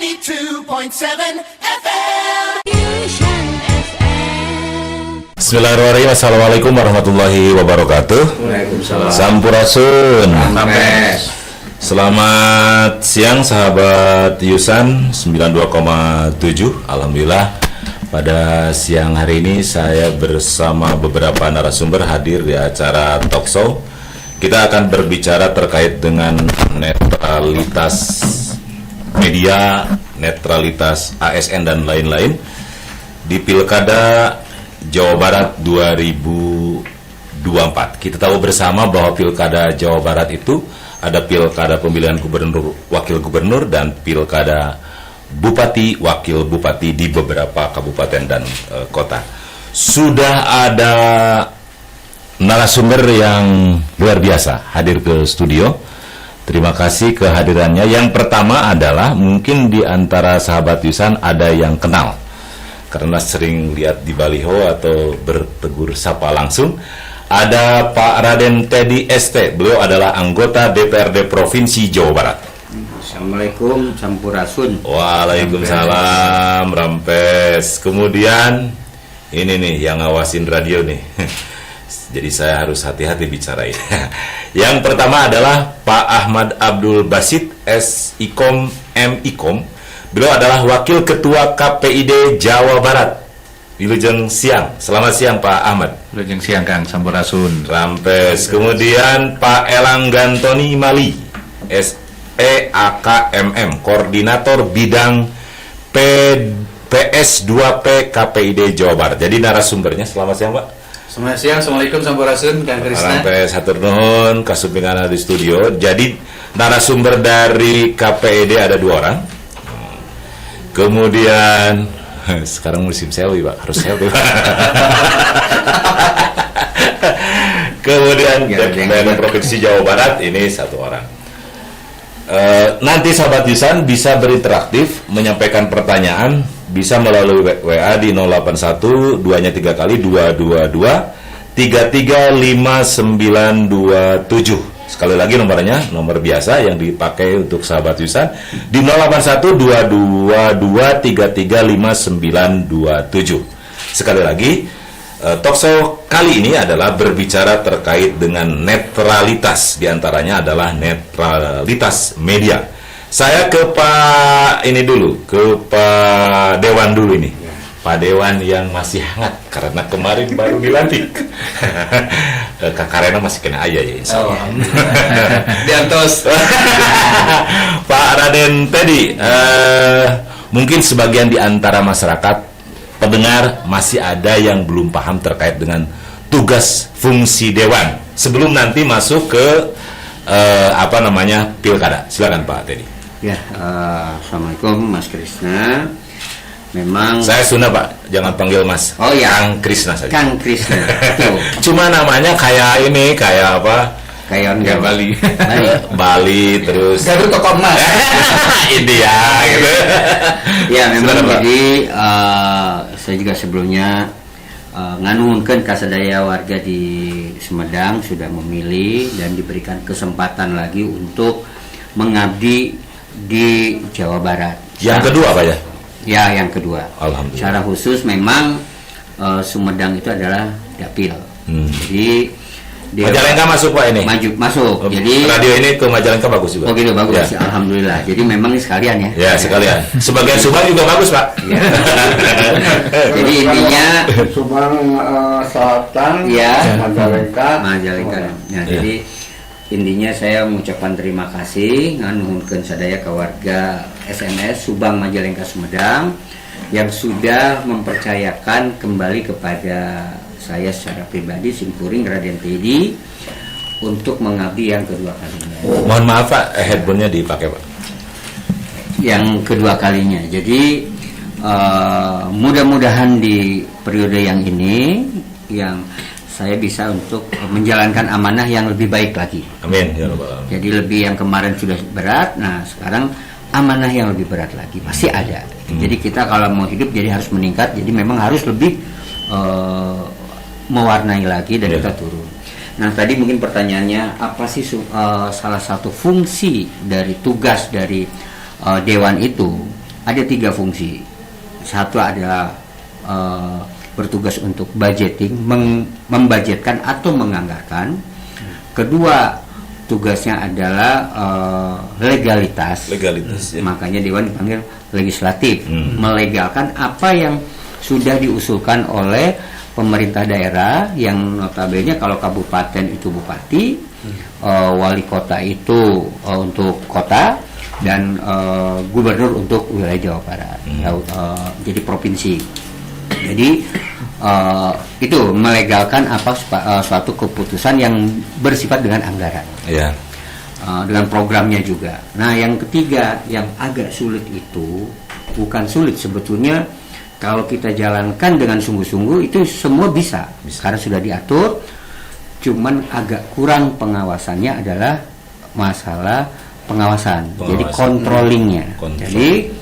92.7 FM. Bismillahirrahmanirrahim. Assalamualaikum warahmatullahi wabarakatuh. Waalaikumsalam. Sampurasun. Ames. Selamat siang sahabat Yusan 92,7. Alhamdulillah pada siang hari ini saya bersama beberapa narasumber hadir di acara talk show. Kita akan berbicara terkait dengan netralitas media, netralitas ASN dan lain-lain di Pilkada Jawa Barat 2024. Kita tahu bersama bahwa Pilkada Jawa Barat itu ada Pilkada pemilihan gubernur, wakil gubernur, dan Pilkada bupati, wakil bupati di beberapa kabupaten dan kota. Sudah ada narasumber yang luar biasa hadir ke studio. Terima kasih kehadirannya. Yang pertama adalah mungkin di antara sahabat Yusan ada yang kenal karena sering lihat di baliho atau bertegur sapa langsung. Ada Pak Raden Teddy ST. Beliau adalah anggota DPRD Provinsi Jawa Barat. Assalamualaikum, Sampurasun. Waalaikumsalam, Rampes. Kemudian ini nih yang ngawasin radio nih. Jadi saya harus hati-hati bicara ini. Yang pertama adalah Pak Ahmad Abdul Basit S.Ikom M.Ikom. Beliau adalah Wakil Ketua KPID Jawa Barat. Wilujeng siang. Selamat siang Pak Ahmad. Wilujeng siang Kang Sampurasun. Rampes. Kemudian Pak Elang Gantoni Mali SEAKMM, Koordinator Bidang PS2P KPID Jawa Barat. Jadi narasumbernya. Selamat siang Pak. Selamat siang, Assalamualaikum Sampurasun, Kang Krisna. Sampai satur nuhun kasupingan di studio. Jadi narasumber dari KPID ada 2 orang. Kemudian sekarang musim selfie Pak, harus selfie Pak. Kemudian dari Provinsi Jawa Barat ini 1 orang. Nanti sahabat Yusan bisa berinteraktif, menyampaikan pertanyaan, bisa melalui WA di 081 2-nya 3 kali 222 335927. Sekali lagi nomornya, nomor biasa yang dipakai untuk sahabat Yusan di 081 222 335927. Sekali lagi, talkshow kali ini adalah berbicara terkait dengan netralitas, diantaranya adalah netralitas media. Saya ke Pak ini dulu, ke Pak Dewan dulu ini. Pak Dewan yang masih hangat karena kemarin baru dilantik. Kak Karena masih kena aja ya insya Allah. Diantos. Pak Raden Teddy, mungkin sebagian di antara masyarakat pendengar masih ada yang belum paham terkait dengan tugas fungsi Dewan. Sebelum nanti masuk ke pilkada. Silakan Pak Teddy. Ya, Assalamualaikum Mas Krisna. Memang Saya Sunda Pak, jangan panggil Mas. Oh ya, Kang Krisna saja. Kang Krisna. Cuma namanya kayak ini, kayak apa? Kayak Bali. Bali terus. Garut tokoh emas. India gitu. Ya, memang Silakan, Pak. jadi saya juga sebelumnya nganuhunkeun kasadaya warga di Sumedang sudah memilih dan diberikan kesempatan lagi untuk mengabdi di Jawa Barat. Yang kedua Pak ya? Ya, yang kedua. Alhamdulillah. Secara khusus memang Sumedang itu adalah dapil. Jadi Majalengka masuk Pak ini? masuk. Jadi radio ini ke Majalengka bagus juga. oh gitu, bagus. Ya. Alhamdulillah. Jadi memang ini sekalian ya. Ya sekalian. Sebagian Subang juga bagus Pak. Ya. Jadi intinya Subang Selatan, ya, Majalengka. Nah, jadi intinya saya mengucapkan terima kasih nganuhunkeun sadaya ke warga SNS Subang Majalengka Sumedang yang sudah mempercayakan kembali kepada saya secara pribadi Simkuring Raden Teddy untuk mengabdi yang kedua kalinya. Mohon maaf Pak, headphone-nya dipakai Pak. Yang kedua kalinya. Jadi mudah-mudahan di periode yang ini yang saya bisa untuk menjalankan amanah yang lebih baik lagi. Amin ya rabbal alamin. Jadi lebih yang kemarin sudah berat, nah sekarang amanah yang lebih berat lagi pasti ada. Jadi kita kalau mau hidup jadi harus meningkat. Jadi memang harus lebih mewarnai lagi dan kita turun. Nah tadi mungkin pertanyaannya apa sih salah satu fungsi dari tugas dari Dewan itu? ada 3 fungsi. Satu adalah bertugas untuk budgeting, membudgetkan atau menganggarkan. Kedua, tugasnya adalah legalitas. Legalitas, ya. Makanya Dewan dipanggil legislatif, melegalkan apa yang sudah diusulkan oleh pemerintah daerah, yang notabene kalau kabupaten itu bupati, wali kota itu untuk kota, dan gubernur untuk wilayah Jawa Barat, jadi provinsi. Jadi itu melegalkan suatu keputusan yang bersifat dengan anggaran, dengan programnya juga. Nah, yang ketiga yang agak sulit itu, bukan sulit sebetulnya, kalau kita jalankan dengan sungguh-sungguh itu semua bisa. Karena sudah diatur, cuman agak kurang pengawasannya adalah masalah pengawasan. Jadi controllingnya. Jadi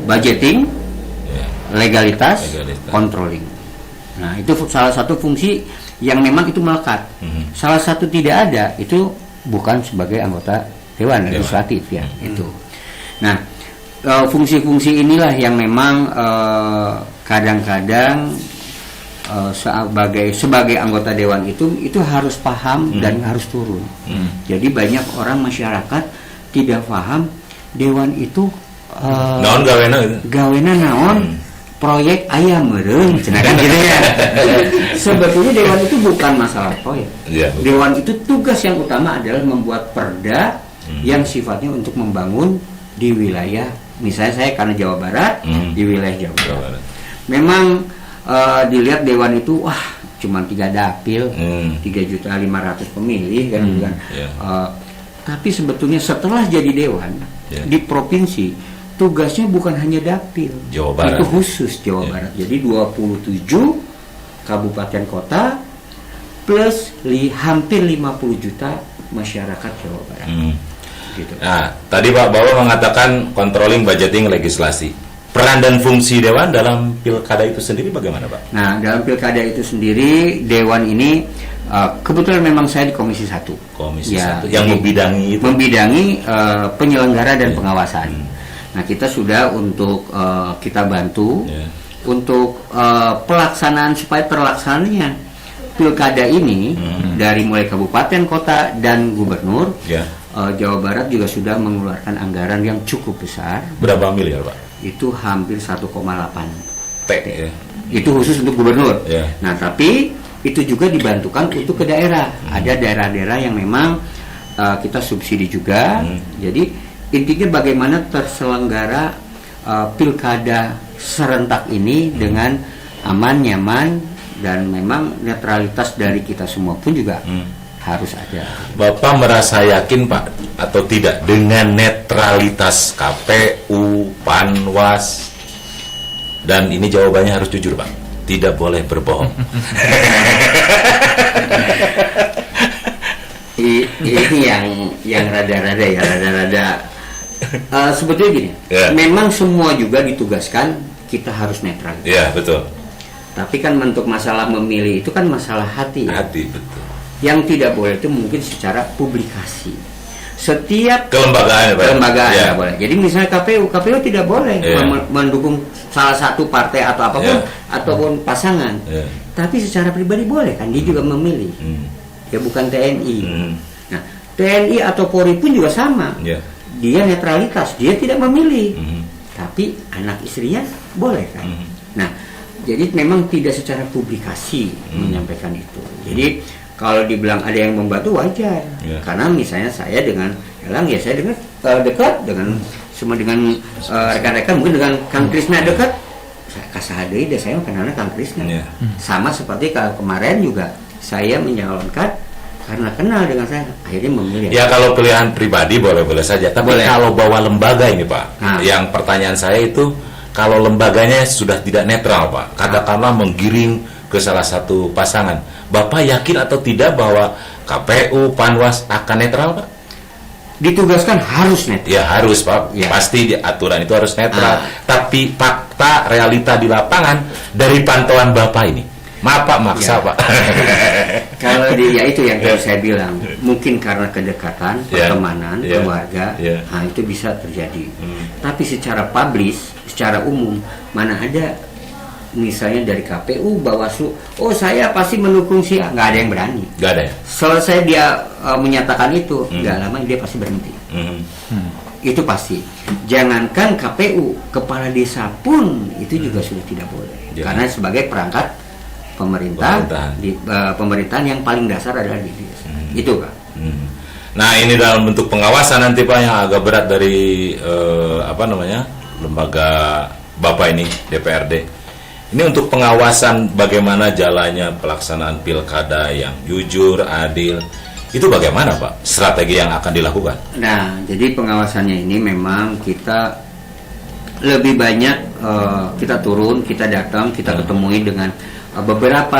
budgeting, legalitas, controlling. Nah, itu salah satu fungsi yang memang itu melekat. Salah satu tidak ada, itu bukan sebagai anggota Dewan Legislatif ya, itu. Nah, fungsi-fungsi inilah yang memang kadang-kadang sebagai anggota dewan itu harus paham dan harus turun. Jadi banyak orang masyarakat tidak paham dewan itu naon gawena naon proyek ayam meureun cenah kan gitu ya. Sebetulnya dewan itu bukan masalah proyek. Dewan itu tugas yang utama adalah membuat perda yang sifatnya untuk membangun di wilayah. Misalnya saya karena Jawa Barat, di wilayah Jawa Barat. Memang dilihat dewan itu cuma 3 dapil, 3.500.000 pemilih kan, tapi sebetulnya setelah jadi dewan di provinsi, tugasnya bukan hanya dapil, Jawa Barat. Itu khusus Jawa Barat. Jadi 27 kabupaten kota plus hampir 50 juta masyarakat Jawa Barat. Gitu. Nah, tadi Pak Bawa mengatakan controlling, budgeting, legislasi. Peran dan fungsi dewan dalam pilkada itu sendiri bagaimana, Pak? Nah, dalam pilkada itu sendiri, dewan ini kebetulan memang saya di Komisi 1. Komisi 1 yang membidangi itu. Membidangi penyelenggara dan pengawasan. Nah, kita sudah untuk kita bantu untuk pelaksanaan, supaya terlaksananya pilkada ini dari mulai kabupaten, kota, dan gubernur. Jawa Barat juga sudah mengeluarkan anggaran yang cukup besar. Berapa miliar, Pak? Itu hampir 1,8 T. Itu khusus untuk gubernur. Nah, tapi itu juga dibantukan untuk ke daerah. Ada daerah-daerah yang memang kita subsidi juga. Jadi intinya bagaimana terselenggara pilkada serentak ini dengan aman, nyaman, dan memang netralitas dari kita semua pun juga harus ada. Bapak merasa yakin, Pak, atau tidak dengan netralitas KPU, Panwas? Dan ini jawabannya harus jujur, Pak. Tidak boleh berbohong. Ini yang rada-rada sebetulnya gini. Memang semua juga ditugaskan kita harus netral. Iya, betul. Tapi kan untuk masalah memilih itu kan masalah hati. Hati, betul. Yang tidak boleh itu mungkin secara publikasi. Setiap kelembagaan tidak boleh. Jadi misalnya KPU tidak boleh mendukung salah satu partai atau apapun ataupun pasangan. Tapi secara pribadi boleh kan, dia juga memilih. Ya bukan TNI. Nah, TNI atau Polri pun juga sama. Dia netralitas, dia tidak memilih. Tapi anak istrinya boleh kan. Nah, jadi memang tidak secara publikasi menyampaikan itu. Jadi kalau dibilang ada yang membantu wajar, karena misalnya saya dengan Elang saya dengan dekat dengan semua, dengan rekan-rekan, mungkin dengan Kang Krisna dekat, saya kasih deh, saya kenalnya Kang Krisna. Sama seperti kemarin juga saya menyalonkan karena kenal dengan saya, akhirnya memilih. Ya kalau pilihan pribadi boleh-boleh saja, tapi kalau bawa lembaga ini, Pak, yang pertanyaan saya itu kalau lembaganya sudah tidak netral, Pak, katakanlah menggiring ke salah satu pasangan, Bapak yakin atau tidak bahwa KPU, Panwas akan netral, Pak? Ditugaskan harus netral. Ya harus, Pak. Pasti aturan itu harus netral. Tapi fakta realita di lapangan dari pantauan Bapak ini Maaf Pak, maksa Ya. Pak. Kalau ya itu yang tadi saya bilang, mungkin karena kedekatan, Ya. pertemanan, Ya. keluarga, Ya. nah itu bisa terjadi. Tapi secara publish, secara umum, mana ada misalnya dari KPU, Bawaslu, oh saya pasti mendukung sih, nggak ada yang berani. Gak ada ya? Selesai dia menyatakan itu, nggak lama dia pasti berhenti. Itu pasti. Jangankan KPU, kepala desa pun itu juga sudah tidak boleh. Ya. Karena sebagai perangkat pemerintah, Pemerintahan. pemerintahan yang paling dasar adalah di desa. Itu Pak. Nah ini dalam bentuk pengawasan nanti Pak yang agak berat dari lembaga Bapak ini DPRD. Ini untuk pengawasan bagaimana jalannya pelaksanaan pilkada yang jujur, adil. Itu bagaimana Pak strategi yang akan dilakukan? Nah, jadi pengawasannya ini memang kita lebih banyak kita turun, kita datang, kita ketemui dengan beberapa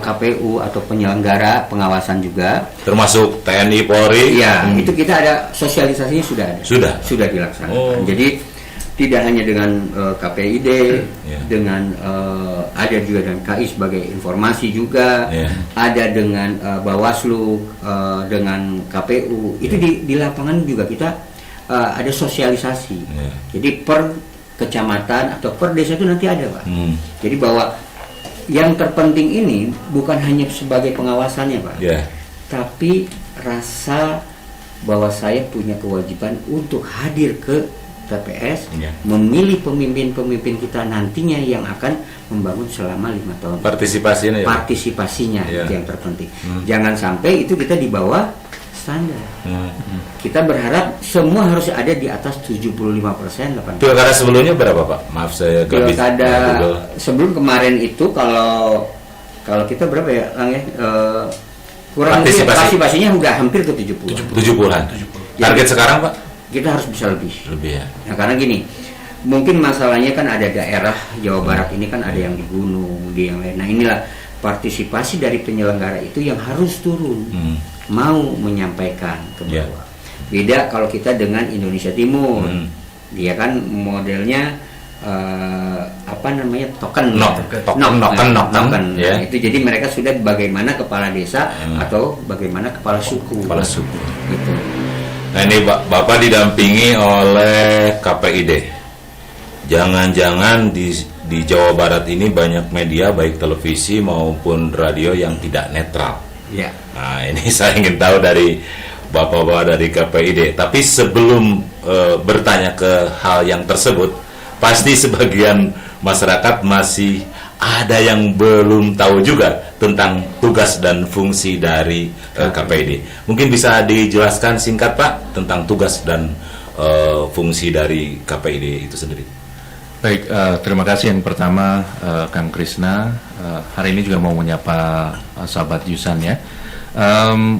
KPU atau penyelenggara pengawasan juga. Termasuk TNI, Polri? Iya, itu kita ada sosialisasinya sudah ada. Sudah dilaksanakan. Oh. Jadi tidak hanya dengan KPID, Yeah. dengan ada juga dengan KI sebagai informasi juga, Yeah. ada dengan Bawaslu, dengan KPU. Itu di lapangan juga kita ada sosialisasi. Yeah. Jadi per kecamatan atau per desa itu nanti ada Pak. Jadi bahwa yang terpenting ini bukan hanya sebagai pengawasannya Pak, Ya. tapi rasa bahwa saya punya kewajiban untuk hadir ke TPS, Ya. memilih pemimpin-pemimpin kita nantinya yang akan membangun selama 5 tahun. Partisipasinya ya. Pak? Partisipasinya Ya. itu yang terpenting. Jangan sampai itu kita di bawah standar. Kita berharap semua harus ada di atas 75%, 80%. Pilkada sebelumnya berapa Pak? Maaf saya gak bisa. Pilkada Google. sebelum kemarin itu kalau kita berapa ya, Lang ya? Kurang lebih partisipasinya udah hampir ke 70. 70-an. Target sekarang Pak? Kita harus bisa lebih. Lebih ya. Nah, karena gini, mungkin masalahnya kan ada daerah Jawa Barat ini kan ada yang di gunung, di yang lain. Nah, inilah partisipasi dari penyelenggara itu yang harus turun, mau menyampaikan ke Ya. bawah. Beda kalau kita dengan Indonesia Timur, dia kan modelnya token, token. Ya. Nah, itu jadi mereka sudah bagaimana kepala desa atau bagaimana kepala suku. Kepala suku. Gitu. Nah ini Bapak didampingi oleh KPID. Jangan-jangan di Jawa Barat ini banyak media baik televisi maupun radio yang tidak netral. Ya. Nah ini saya ingin tahu dari Bapak-bapak dari KPID. Tapi sebelum bertanya ke hal yang tersebut, pasti sebagian masyarakat masih ada yang belum tahu juga tentang tugas dan fungsi dari KPID. Mungkin bisa dijelaskan singkat Pak tentang tugas dan fungsi dari KPID itu sendiri. Baik, terima kasih yang pertama Kang Krisna. Hari ini juga mau menyapa sahabat Yusan ya.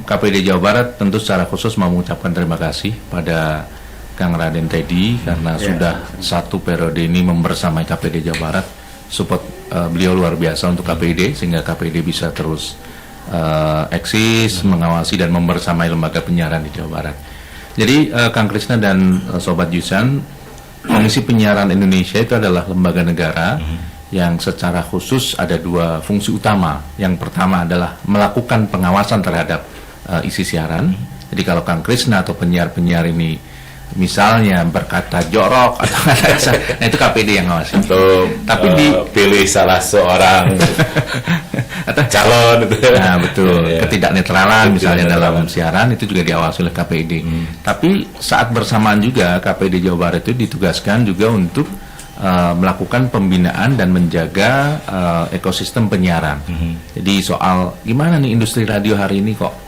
KPID Jawa Barat tentu secara khusus mau mengucapkan terima kasih pada Kang Raden Teddy karena sudah satu periode ini membersamai KPID Jawa Barat. Support beliau luar biasa untuk KPID sehingga KPID bisa terus eksis, mengawasi dan membersamai lembaga penyiaran di Jawa Barat. Jadi Kang Krisna dan Sobat Yusan, Komisi Penyiaran Indonesia itu adalah lembaga negara yang secara khusus ada dua fungsi utama. Yang pertama adalah melakukan pengawasan terhadap isi siaran. Jadi kalau Kang Krisna atau penyiar-penyiar ini misalnya berkata jorok atau nah itu KPID yang ngawasi. Tapi pilih salah seorang calon itu. Nah betul, ketidaknetralan misalnya dalam siaran itu juga diawasi oleh KPID. Tapi saat bersamaan juga KPID Jawa Barat itu ditugaskan juga untuk melakukan pembinaan dan menjaga ekosistem penyiaran. Jadi soal gimana nih industri radio hari ini kok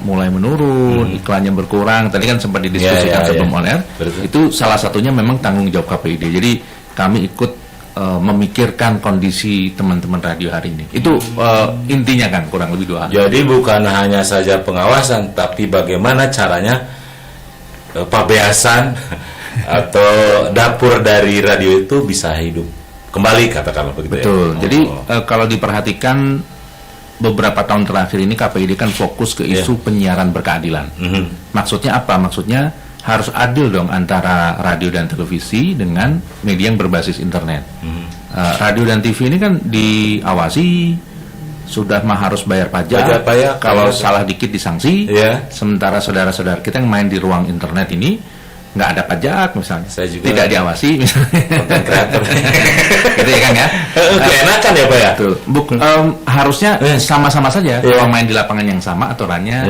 mulai menurun, iklannya berkurang. Tadi kan sempat didiskusikan sebelum on air. Itu salah satunya memang tanggung jawab KPID. Jadi kami ikut memikirkan kondisi teman-teman radio hari ini. Itu intinya kan kurang lebih dua hal. Jadi bukan hanya saja pengawasan, tapi bagaimana caranya pabeasan atau dapur dari radio itu bisa hidup kembali, katakanlah begitu. Betul. Ya? Jadi kalau diperhatikan beberapa tahun terakhir ini KPID kan fokus ke isu penyiaran berkeadilan. Maksudnya apa? Maksudnya harus adil dong antara radio dan televisi dengan media yang berbasis internet. Radio dan TV ini kan diawasi, sudah mah harus bayar pajak. Kalau salah dikit disanksi. Sementara saudara-saudara kita yang main di ruang internet ini nggak ada pajak misalnya, saya juga tidak diawasi misalnya, konten kreator gitu ya kan ya. Keenakan ya Pak ya. Harusnya sama-sama saja. Kalau main di lapangan yang sama, aturannya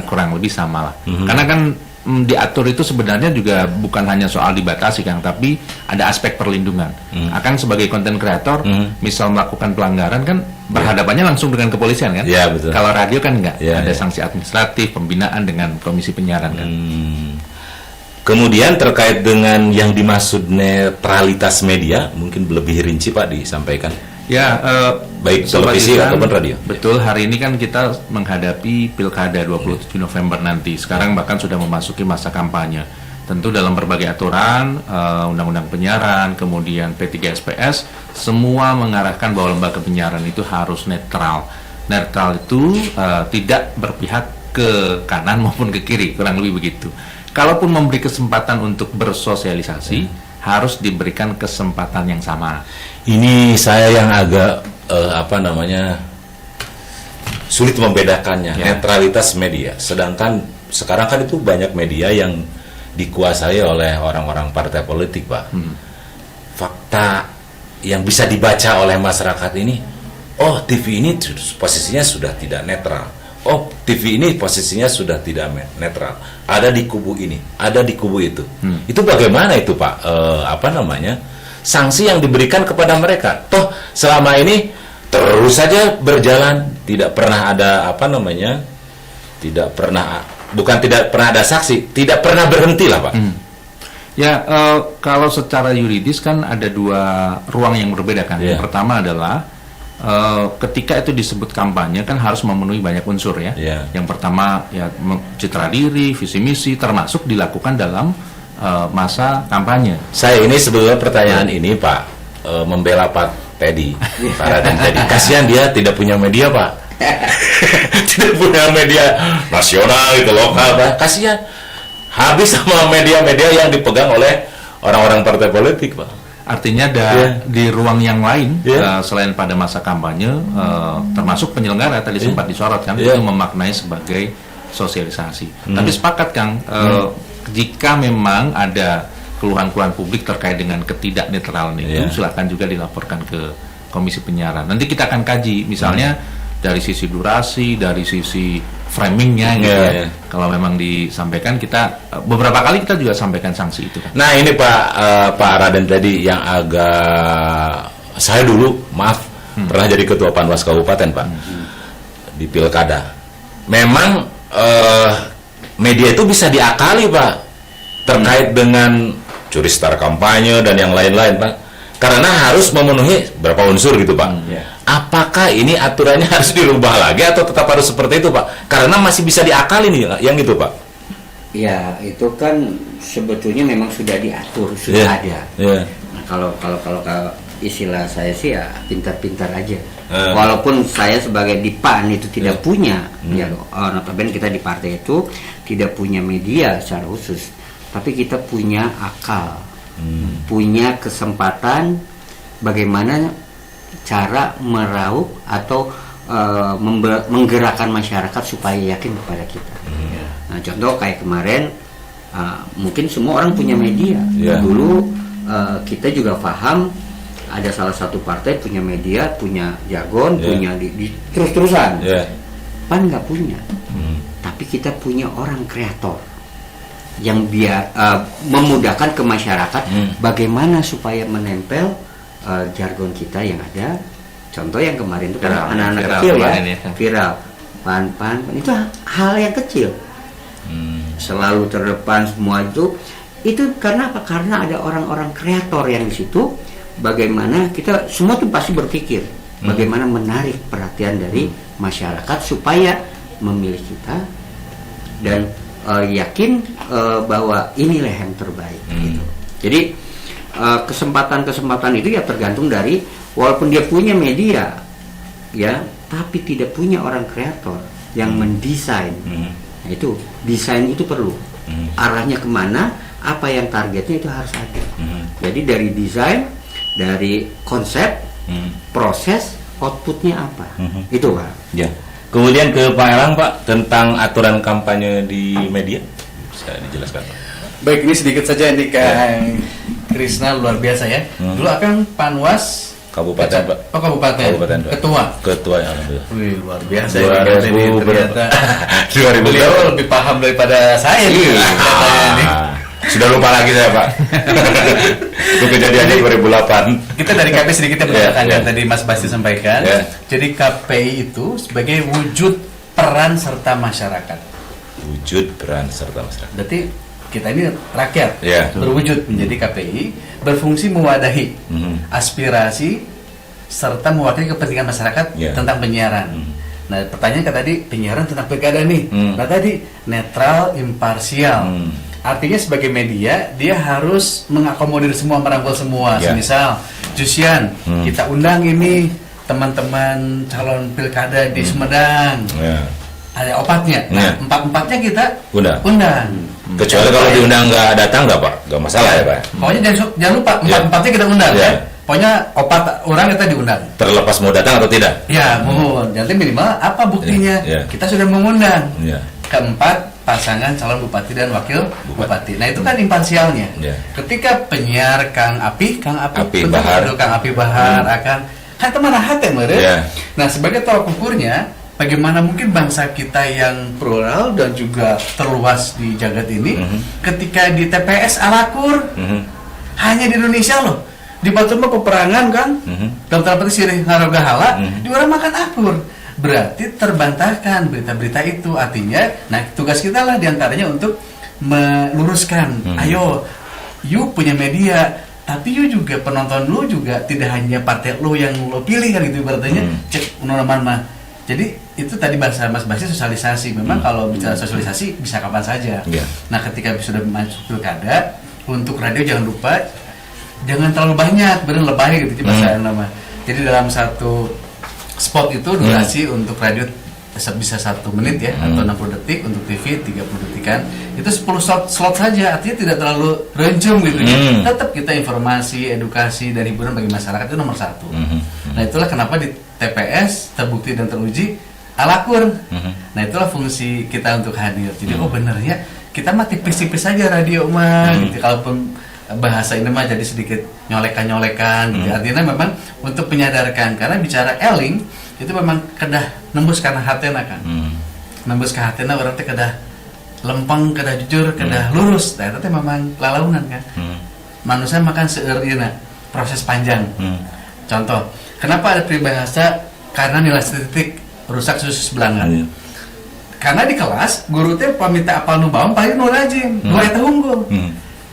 kurang lebih sama lah. Karena kan diatur itu sebenarnya juga bukan hanya soal dibatasi Kang, tapi ada aspek perlindungan. Akan sebagai konten kreator, misal melakukan pelanggaran kan berhadapannya langsung dengan kepolisian kan. Betul. Kalau radio kan enggak, ada sanksi administratif, pembinaan dengan komisi penyiaran kan. Kemudian terkait dengan yang dimaksud netralitas media, mungkin lebih rinci Pak disampaikan. Ya, baik televisi ataupun radio. Betul, hari ini kan kita menghadapi Pilkada 27 November nanti. Sekarang bahkan sudah memasuki masa kampanye. Tentu dalam berbagai aturan, undang-undang penyiaran, kemudian P3SPS, semua mengarahkan bahwa lembaga penyiaran itu harus netral. Netral itu tidak berpihak ke kanan maupun ke kiri, kurang lebih begitu. Kalaupun memberi kesempatan untuk bersosialisasi, harus diberikan kesempatan yang sama. Ini saya yang agak sulit membedakannya, netralitas media. Sedangkan sekarang kan itu banyak media yang dikuasai oleh orang-orang partai politik, Pak. Fakta yang bisa dibaca oleh masyarakat ini, oh TV ini posisinya sudah tidak netral. Oh, TV ini posisinya sudah tidak netral. Ada di kubu ini, ada di kubu itu. Itu bagaimana itu, Pak? Sanksi yang diberikan kepada mereka. Toh selama ini terus saja berjalan, tidak pernah ada tidak pernah ada saksi, tidak pernah berhenti lah, Pak. Ya, kalau secara yuridis kan ada dua ruang yang berbeda kan. Yang pertama adalah ketika itu disebut kampanye kan harus memenuhi banyak unsur ya. Yang pertama ya citra diri, visi misi, termasuk dilakukan dalam masa kampanye. Saya ini sebetulnya pertanyaan ini Pak membela Pak Teddy, Pak Raden Teddy. Kasihan dia tidak punya media Pak, tidak punya media nasional itu lokal Pak. Kasihan habis sama media-media yang dipegang oleh orang-orang partai politik Pak. Artinya di ruang yang lain selain pada masa kampanye, termasuk penyelenggara tadi sempat disorot kan, itu memaknai sebagai sosialisasi. Tapi sepakat Kang, jika memang ada keluhan-keluhan publik terkait dengan ketidaknetralan itu, silakan juga dilaporkan ke Komisi Penyiaran. Nanti kita akan kaji, misalnya dari sisi durasi, dari sisi framingnya gitu ya. Kalau memang disampaikan, kita beberapa kali kita juga sampaikan sanksi itu kan. Nah ini Pak Raden tadi yang agak, saya dulu pernah jadi ketua Panwas Kabupaten Pak di Pilkada. Memang media itu bisa diakali Pak terkait dengan curi star kampanye dan yang lain-lain Pak, karena harus memenuhi berapa unsur gitu Pak. Apakah ini aturannya harus dirubah lagi atau tetap harus seperti itu Pak? Karena masih bisa diakali nih yang gitu Pak. Ya itu kan sebetulnya memang sudah diatur, sudah ada. Nah, kalau istilah saya sih ya pintar-pintar aja. Walaupun saya sebagai di PAN itu tidak punya, ya notabene kita di partai itu tidak punya media secara khusus, tapi kita punya akal, punya kesempatan bagaimana cara meraup atau menggerakkan masyarakat supaya yakin kepada kita. Nah, contoh kayak kemarin, mungkin semua orang punya media. Dulu kita juga paham ada salah satu partai punya media, punya jargon, punya di terus-terusan. PAN nggak punya, tapi kita punya orang kreator yang memudahkan ke masyarakat bagaimana supaya menempel jargon kita yang ada. Contoh yang kemarin itu kan anak-anak kecil viral pan itu hal yang kecil, selalu terdepan semua itu karena apa? Karena ada orang-orang kreator yang di situ. Bagaimana kita semua tuh pasti berpikir bagaimana menarik perhatian dari masyarakat supaya memilih kita dan yakin bahwa inilah yang terbaik gitu. Jadi kesempatan-kesempatan itu ya tergantung dari, walaupun dia punya media ya, tapi tidak punya orang kreator yang mendesain. Nah, itu desain itu perlu, arahnya kemana, apa yang targetnya itu harus ada. Jadi dari desain dari konsep, proses, outputnya apa. Itu Pak. Ya. Kemudian ke Pak Elang Pak, tentang aturan kampanye di media, bisa dijelaskan Pak? Baik, ini sedikit saja nih Kang Krisna, luar biasa ya. Dulu akan Panwas Kabupaten Pak. Oh, kabupaten. Kabupaten Pak. Ketua. Ya, alhamdulillah. Wih, luar biasa ini ternyata. 2000 Beliau lebih paham daripada saya nih. Katanya nih. Sudah lupa lagi saya Pak. Itu kejadiannya 2008. Kita dari KPI sedikit menambahkan Ya, yang ya. tadi Mas Basti sampaikan. Ya. Jadi KPI itu sebagai wujud peran serta masyarakat. Wujud peran serta masyarakat. Berarti kita ini rakyat Ya. berwujud menjadi KPI, berfungsi mewadahi aspirasi serta mewakili kepentingan masyarakat Ya. tentang penyiaran. Nah, pertanyaan kan tadi penyiaran tentang pilkada nih. Nah, tadi netral, imparsial. Artinya sebagai media dia harus mengakomodir semua, merangkul semua. Ya. Misal, Jusian, kita undang ini teman-teman calon pilkada di Sumedang. Ya. Ada opatnya. Nah, Ya. empat-empatnya kita Undang. undang. Kecuali kalau diundang nggak datang nggak Pak? Nggak masalah ya Pak? Pokoknya jangan lupa Ya. empat-empatnya kita undang Ya. ya. Pokoknya opat orang kita diundang. Terlepas mau datang atau tidak? Ya, mohon. Nanti minimal apa buktinya? Ya. Kita sudah mengundang Ya. keempat pasangan calon bupati dan wakil bupati. Nah, itu kan imparsialnya. Ya. Ketika penyiar Kang Api Api betul, Bahar. betul, Kang Api Bahar akan teman hati meren. Ya. Nah, sebagai tolak ukurnya, bagaimana mungkin bangsa kita yang plural dan juga terluas di jagat ini, ketika di TPS alakur, hanya di Indonesia loh. Di Batu mah peperangan kan, dalam tanda petik sirih ngaroga hala, di orang makan akur. Berarti terbantahkan berita-berita itu. Artinya, nah tugas kita lah diantaranya untuk meluruskan. Ayo, you punya media, tapi you juga penonton lu juga tidak hanya partai lu yang lu pilih kan gitu berarti cek nonaman mah. Jadi itu tadi bahasa Mas Basi sosialisasi. Memang kalau bicara sosialisasi bisa kapan saja. Yeah. Nah, ketika sudah masuk pilkada, untuk radio jangan lupa jangan terlalu banyak, bener lebay gitu bahasa nama. Jadi dalam satu spot itu durasi untuk radio bisa 1 menit ya, atau 60 detik, untuk TV 30 detikan. Itu 10 slot saja, artinya tidak terlalu rencung gitu ya. Tetap kita informasi, edukasi, dan hiburan bagi masyarakat itu nomor 1. Nah, itulah kenapa di TPS terbukti dan teruji alakur. Nah, itulah fungsi kita untuk hadir. Jadi oh bener ya, kita mah tipis-tipis saja radio mah gitu. Kalaupun bahasa ini mah jadi sedikit nyolekan gitu. Artinya memang untuk menyadarkan, karena bicara eling itu memang kedah nembus karena hatena kan. Nembus ke hatena orang teh kedah lempeng, kedah jujur, kedah lurus. Nah, itu memang lalaunan kan. Manusia makan seueur ieu proses panjang. Contoh, kenapa ada peribahasa karena nilai titik rusak susu sebelangan. Karena di kelas guru teh paminta apal nu baum paling nu rajin, nu eta unggul.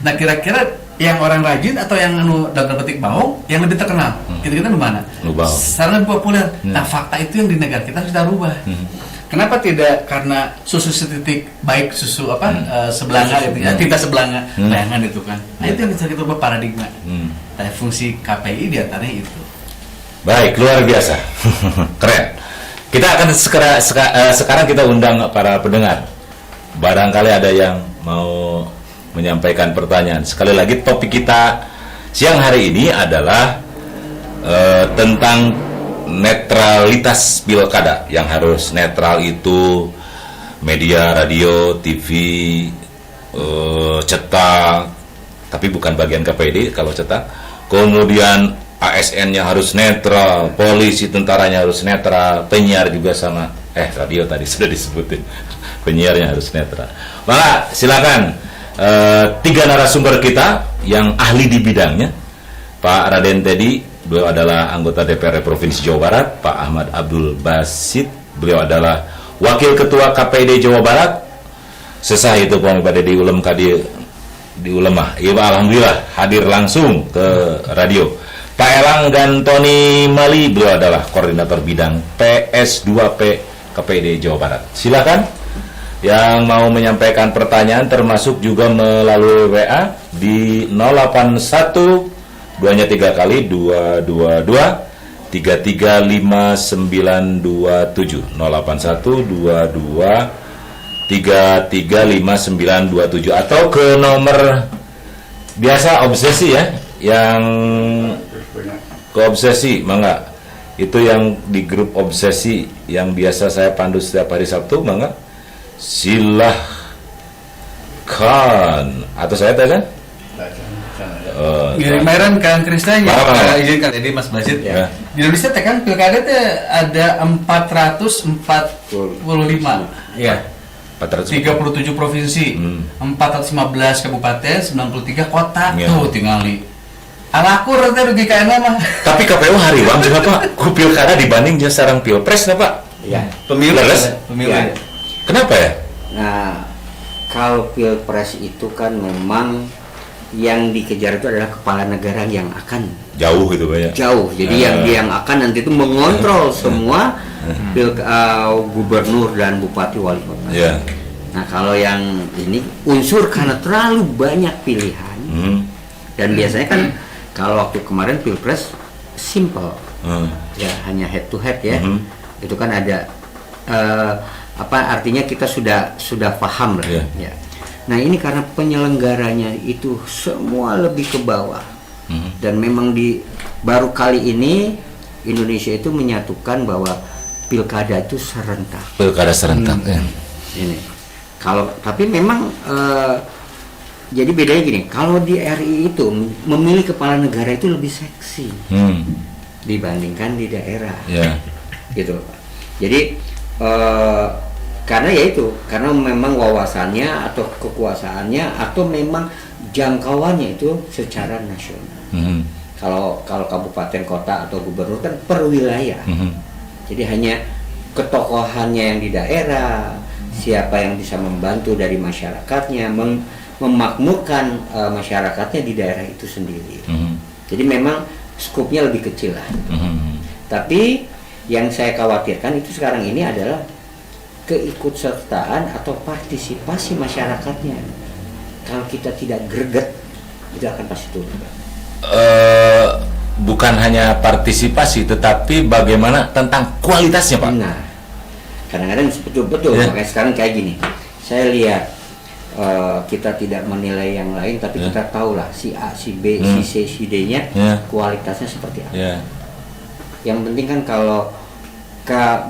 Nah, kira-kira yang orang rajin atau yang dalam petik baung yang lebih terkenal? Kita di mana? Sarana lebih populer. Nah, fakta itu yang di negara kita harus kita rubah. Kenapa tidak karena susu setitik baik susu sebelanga itu ya, tinta sebelanga bayangan itu kan. Nah, itu yang bisa kita ubah paradigma. Nah, fungsi KPI diantaranya itu. Baik, luar biasa. Keren. Kita akan sekarang kita undang para pendengar. Barangkali ada yang mau menyampaikan pertanyaan. Sekali lagi topik kita siang hari ini adalah tentang netralitas pilkada. Yang harus netral itu media, radio, TV, cetak, tapi bukan bagian KPD kalau cetak. Kemudian ASN-nya harus netral, polisi tentaranya harus netral, penyiar juga sama. Radio tadi sudah disebutin, penyiarnya harus netral. Maka silakan 3 narasumber kita yang ahli di bidangnya. Pak Raden Teddy, beliau adalah anggota DPR Provinsi Jawa Barat. Pak Ahmad Abdul Basit, beliau adalah Wakil Ketua KPD Jawa Barat. Sesah itu Pak pada di ulem kadi di ulemah. Iya Pak, alhamdulillah hadir langsung ke radio. Pak Elang dan Tony Mali, beliau adalah koordinator bidang PS2P KPD Jawa Barat. Silakan yang mau menyampaikan pertanyaan, termasuk juga melalui WA di 081 2-nya 3 kali 222 335927 081 22 335927 atau ke nomor biasa obsesi ya yang ke obsesi, mangga. Itu yang di grup obsesi yang biasa saya pandu setiap hari Sabtu, mangga. Silahkan. Atau saya teh kan? Giliran Kang Krisna Apa? izinkan jadi Mas Basit. Ya. Di Indonesia teh kan pilkada teh ada 445. Ya. 37 provinsi, 415 kabupaten, 93 kota. Ya. Tuh tingali. Alakur teh rugi ka enak mah. Tapi KPU hariwang juga Pak, ku pilkada dibanding jeung sareng pilpres na Pak. Ya. Pemilu. Leres? Pemilu. Ya. Kenapa ya? Nah, kalau pilpres itu kan memang yang dikejar itu adalah kepala negara yang akan Jauh gitu Pak ya. jauh. Jadi yang akan nanti itu mengontrol semua gubernur dan bupati wali kota. Ya. Nah, kalau yang ini unsur karena terlalu banyak pilihan dan biasanya kan kalau waktu kemarin pilpres simple, ya hanya head to head ya. Itu kan ada artinya kita sudah paham lah. Yeah. Ya. Nah ini karena penyelenggaranya itu semua lebih ke bawah dan memang baru kali ini Indonesia itu menyatukan bahwa pilkada itu serentak. Pilkada serentak ya. Ini tapi memang jadi bedanya gini, kalau di RI itu memilih kepala negara itu lebih seksi dibandingkan di daerah. Ya. Gitu. Jadi karena memang wawasannya atau kekuasaannya atau memang jangkauannya itu secara nasional. Kalau kabupaten kota atau gubernur kan per wilayah. Jadi hanya ketokohannya yang di daerah, siapa yang bisa membantu dari masyarakatnya, memakmurkan masyarakatnya di daerah itu sendiri. Jadi memang skupnya lebih kecil lah. Tapi yang saya khawatirkan itu sekarang ini adalah keikutsertaan atau partisipasi masyarakatnya. Kalau kita tidak greget, itu akan pasti turun. Bukan hanya partisipasi, tetapi bagaimana tentang kualitasnya Pak. Nah, kadang-kadang betul-betul. Ya. Makanya sekarang kayak gini, saya lihat kita tidak menilai yang lain, tapi Ya. kita tahulah si A, si B, si C, si D-nya Ya. kualitasnya seperti apa. Ya. Yang penting kan kalau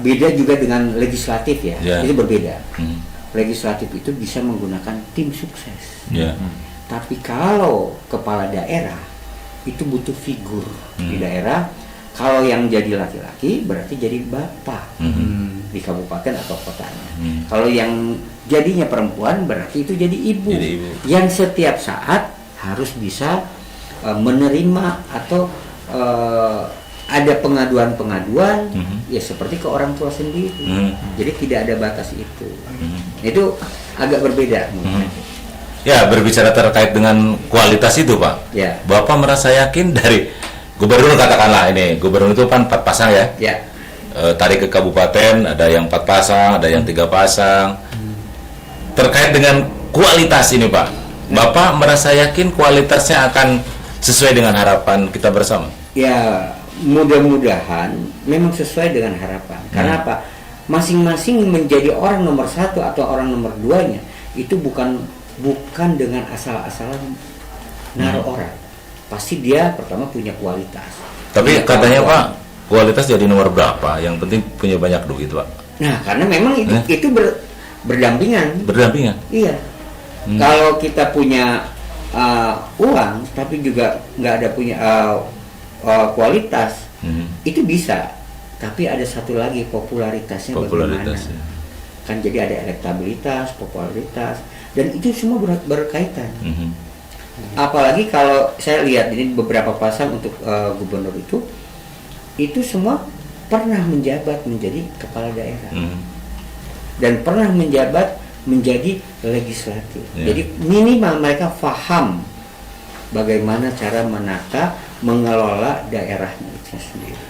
beda juga dengan legislatif ya, Ya. itu berbeda. Legislatif itu bisa menggunakan tim sukses. Ya. Tapi kalau kepala daerah itu butuh figur di daerah. Kalau yang jadi laki-laki berarti jadi bapak di kabupaten atau kotanya. Kalau yang jadinya perempuan berarti itu jadi ibu. Jadi ibu. Yang setiap saat harus bisa menerima atau ada pengaduan-pengaduan ya seperti ke orang tua sendiri. Jadi tidak ada batas itu. Itu agak berbeda. Ya, berbicara terkait dengan kualitas itu Pak. Ya. Bapak merasa yakin dari gubernur, katakanlah ini gubernur itu kan 4 pasang ya. Ya. Tarik ke kabupaten ada yang 4 pasang, ada yang 3 pasang. Terkait dengan kualitas ini Pak, Bapak merasa yakin kualitasnya akan sesuai dengan harapan kita bersama? Ya, mudah-mudahan memang sesuai dengan harapan. Karena apa? Masing-masing menjadi orang nomor 1 atau orang nomor 2-nya itu bukan dengan asal-asalan naruh orang. Pasti dia pertama punya kualitas. Tapi Punya katanya kemampuan. Pak, kualitas jadi nomor berapa? Yang penting punya banyak duit Pak. Nah, karena memang itu berdampingan. Berdampingan. Iya. Kalau kita punya uang tapi juga nggak ada punya kualitas, itu bisa. Tapi ada satu lagi popularitasnya Popularitas, bagaimana? ya. Kan jadi ada elektabilitas, popularitas, dan itu semua berkaitan. Apalagi kalau saya lihat ini beberapa pasang untuk gubernur itu semua pernah menjabat menjadi kepala daerah dan pernah menjabat menjadi legislatif. Ya. Jadi minimal mereka paham bagaimana cara menata, mengelola daerahnya itu sendiri.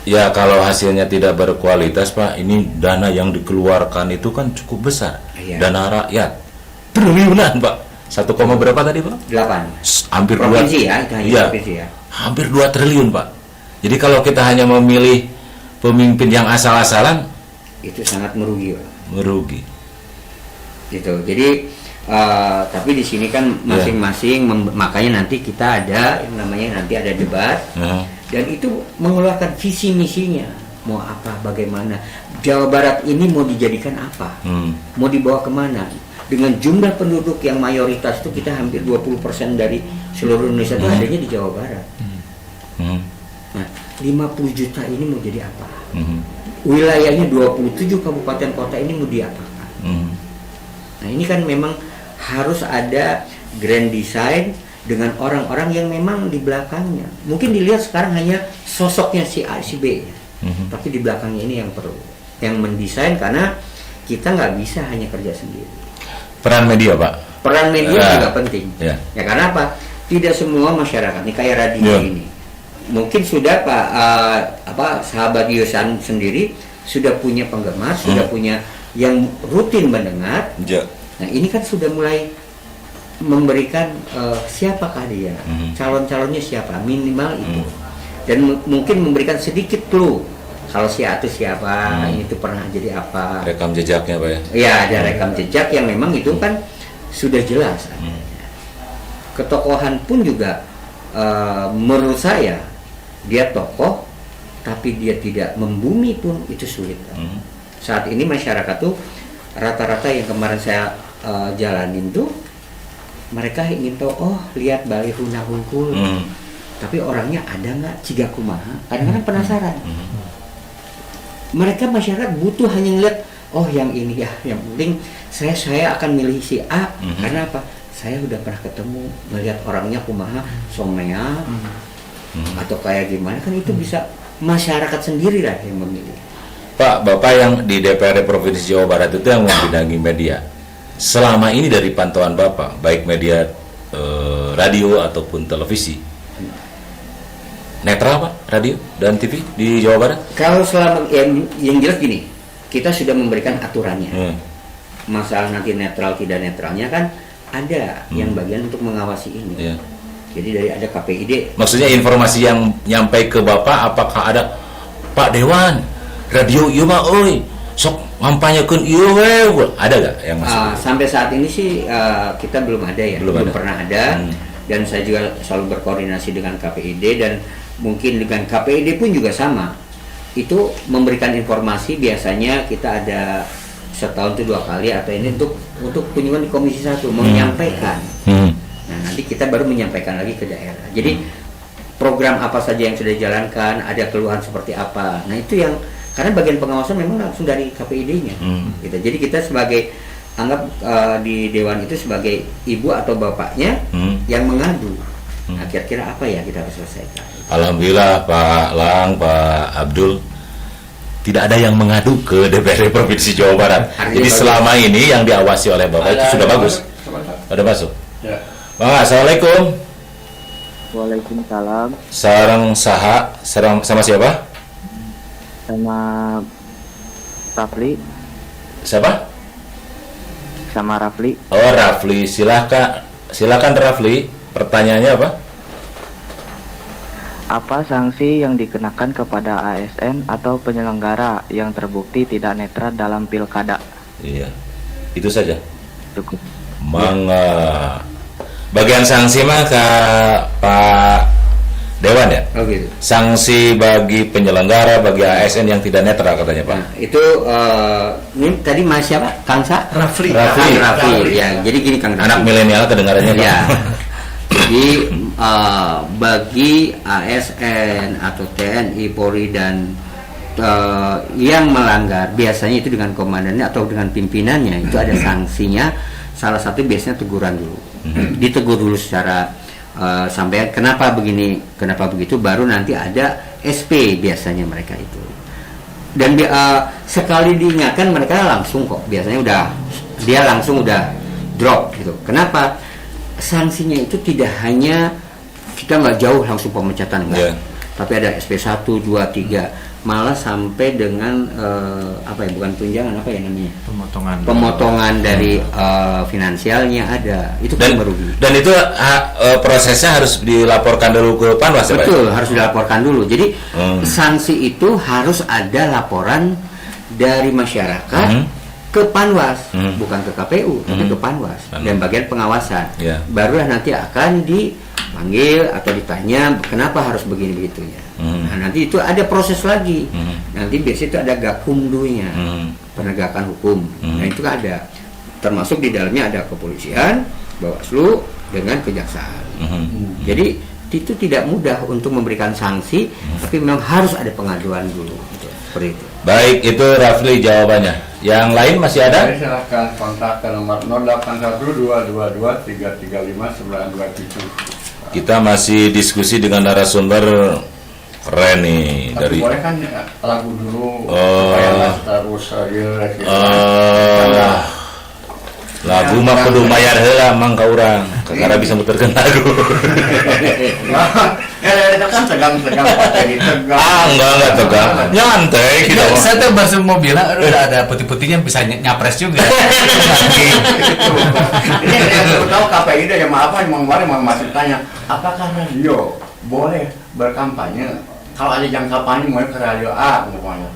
Ya kalau hasilnya tidak berkualitas Pak, ini dana yang dikeluarkan itu kan cukup besar. Iya. Dana rakyat triliunan Pak. 1, berapa tadi Pak? 8 Hampir provinsi 2. ya, itu hanya Iya. provinsi ya. Hampir 2 triliun Pak. Jadi kalau kita hanya memilih pemimpin yang asal-asalan, Itu sangat merugi, Pak. merugi. Gitu. Jadi tapi di sini kan masing-masing makanya nanti kita ada yang namanya nanti ada debat. dan itu mengeluarkan visi misinya, mau apa, bagaimana Jawa Barat ini mau dijadikan apa, mau dibawa kemana. Dengan jumlah penduduk yang mayoritas itu kita hampir 20% dari seluruh Indonesia itu adanya di Jawa Barat. Nah, 50 juta ini mau jadi apa? Wilayahnya 27 kabupaten kota ini mau diapakan? Nah, ini kan memang harus ada grand design dengan orang-orang yang memang di belakangnya. Mungkin dilihat sekarang hanya sosoknya si A, si B, tapi di belakangnya ini yang perlu, yang mendesain, karena kita nggak bisa hanya kerja sendiri. Peran media, Pak. Peran media juga penting. Ya. Ya karena apa? Tidak semua masyarakat ini kayak radio ini. Mungkin sudah Pak sahabat Yusan sendiri sudah punya penggemar, sudah punya yang rutin mendengar. Ya. Nah, ini kan sudah mulai memberikan siapakah dia, calon-calonnya siapa, minimal itu. Dan mungkin memberikan sedikit clue. Kalau si A itu siapa, ini tuh pernah jadi apa. Rekam jejaknya, Pak ya? Iya, ada rekam jejak yang memang itu kan sudah jelas. Ketokohan pun juga menurut saya dia tokoh, tapi dia tidak membumi pun itu sulit. Saat ini masyarakat tuh rata-rata yang kemarin saya jalanin tuh mereka ingin tahu, oh lihat baliho Hungkul, tapi orangnya ada nggak, cigakumaha, kadang-kadang penasaran. Mereka masyarakat butuh hanya ngeliat, oh yang ini ya, yang penting saya akan milih si A, karena apa? Saya udah pernah ketemu, melihat orangnya kumaha, somea, atau kayak gimana, kan itu bisa masyarakat sendiri lah yang memilih. Pak, Bapak yang di DPRD Provinsi Jawa Barat itu yang membidangi media. Selama ini dari pantauan Bapak, baik media radio ataupun televisi, netral Pak, radio dan TV di Jawa Barat? Kalau selama yang jelas gini, kita sudah memberikan aturannya. Masalah nanti netral tidak netralnya kan ada yang bagian untuk mengawasi ini. Jadi dari ada KPID. Maksudnya informasi yang nyampe ke Bapak, apakah ada Pak Dewan radio ieu mah euy sok ngampanyekeun ieu we, ada gak yang masuk? Sampai saat ini sih kita belum ada ya, belum pernah ada. Dan saya juga selalu berkoordinasi dengan KPID, dan mungkin dengan KPID pun juga sama. Itu memberikan informasi, biasanya kita ada setahun itu 2 kali atau ini untuk kunjungan di Komisi 1 menyampaikan. Nah, nanti kita baru menyampaikan lagi ke daerah. Jadi program apa saja yang sudah dijalankan, ada keluhan seperti apa. Nah, itu yang karena bagian pengawasan memang langsung dari KPID-nya. Gitu. Jadi kita sebagai anggap di dewan itu sebagai ibu atau bapaknya yang mengadu. Nah, kira-kira apa ya kita harus selesaikan. Alhamdulillah Pak Lang, Pak Abdul, tidak ada yang mengadu ke DPRD Provinsi Jawa Barat. Jadi selama ini yang diawasi oleh Bapak itu sudah bagus. Ada masuk. Ya. Bang, Assalamualaikum. Waalaikumsalam. Sama siapa? Sama Rafli. Siapa? Sama Rafli. Oh, Rafli. Silakan Rafli. Pertanyaannya apa? Apa sanksi yang dikenakan kepada ASN atau penyelenggara yang terbukti tidak netral dalam pilkada? Iya. Itu saja. Cukup. Mangga. Bagian sanksi mah ke Pak Dewan ya? Oh gitu. Sanksi bagi penyelenggara, bagi ASN yang tidak netral katanya Pak. Nah, itu ini tadi Mas siapa? Kang Sa? Rafli. Rafli. Ya, jadi gini Kang Rafli. Anak milenial kedengarannya Pak. Ya. Jadi bagi ASN atau TNI, Polri dan yang melanggar, biasanya itu dengan komandannya atau dengan pimpinannya itu ada sanksinya. Salah satu biasanya teguran dulu. Ditegur dulu secara sampai kenapa begini, kenapa begitu, baru nanti ada SP biasanya mereka itu. Dan sekali diingatkan mereka langsung kok, biasanya dia langsung udah drop gitu. Kenapa? Sanksinya itu tidak hanya kita nggak jauh langsung pemecatan enggak, tapi ada SP 1, 2, 3, malah sampai dengan apa ya, bukan tunjangan, apa ya namanya, pemotongan dari finansialnya ada, itu kan merugi. Dan itu prosesnya harus dilaporkan dulu ke Panwas. Betul, harus dilaporkan dulu. Jadi sanksi itu harus ada laporan dari masyarakat ke Panwas, bukan ke KPU, tapi ke Panwas dan bagian pengawasan. Barulah nanti akan panggil atau ditanya kenapa harus begini begitunya. Nah, nanti itu ada proses lagi. Nanti biasanya itu ada gakumdunya, penegakan hukum. Nah, itu ada. Termasuk di dalamnya ada kepolisian, Bawaslu dengan kejaksaan. Jadi itu tidak mudah untuk memberikan sanksi, tapi memang harus ada pengaduan dulu. Gitu. Seperti itu. Baik, itu Rafli jawabannya. Yang lain masih ada? Jadi silahkan kontak ke nomor 081222335927. Kita masih diskusi dengan narasumber keren nih Tapi dari boleh kan lagu dulu supaya nggak terus relax gitu. lagu mah kudu bayar heula mangka urang. Kakara bisa muterkeun lagu. Itu kan tegang-tegang materi tegang. Enggak tegang. Nyantai gitu. Saya tuh baru mau bilang, udah ada putih-putihnya bisa nyapres juga. Ini yang tahu KPI deh, ya maaf yang kemarin mau masih tanya, apakah radio boleh berkampanye? Kalau ada yang kampanye mau ke radio A umpamanya,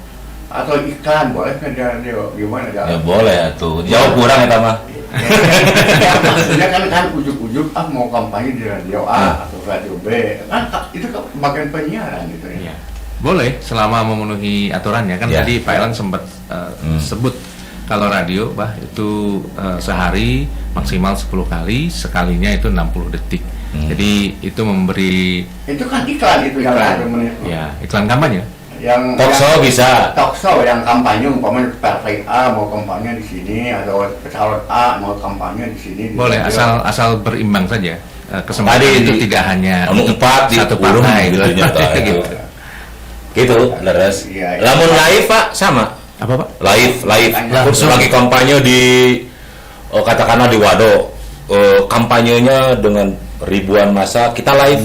atau iklan boleh ke radio gimana? Ya boleh tuh. Jauh kurang eta mah. Ya, maksudnya kan ujuk-ujuk mau kampanye di radio A atau radio B, kan itu bagian penyiaran gitu ya. Boleh selama memenuhi aturannya kan. Ya. Tadi Pak Elan sempat sebut kalau radio itu sehari maksimal 10 kali, sekalinya itu 60 detik. Jadi itu memberi Itu kan iklan itu yang 1 menit. ya iklan kampanye. Yang Talkshow bisa. Talkshow yang kampanye umpamanya partai A mau kampanye di sini atau calon A mau kampanye di sini. Boleh asal berimbang saja. Kesempatan Tadi itu tidak hanya untuk 4 di satu 10 partai gitu nyata. gitu. Gitu, leres. Iya. Lamun live Pak sama. Apa Pak? Live. Langsung. Lagi kampanye di katakanlah di Wado. Kampanyenya dengan ribuan massa, kita live.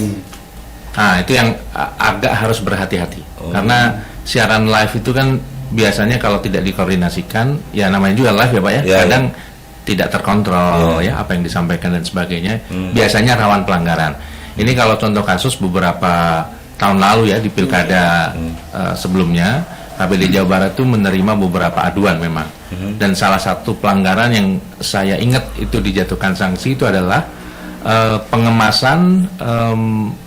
Nah, itu yang agak harus berhati-hati. Karena siaran live itu kan biasanya kalau tidak dikoordinasikan, ya namanya juga live ya Pak ya, Ya, kadang tidak terkontrol ya apa yang disampaikan dan sebagainya. Biasanya rawan pelanggaran. Ini kalau contoh kasus beberapa tahun lalu ya di pilkada sebelumnya, KPD Jawa Barat itu menerima beberapa aduan memang. Dan salah satu pelanggaran yang saya ingat itu dijatuhkan sanksi itu adalah pengemasan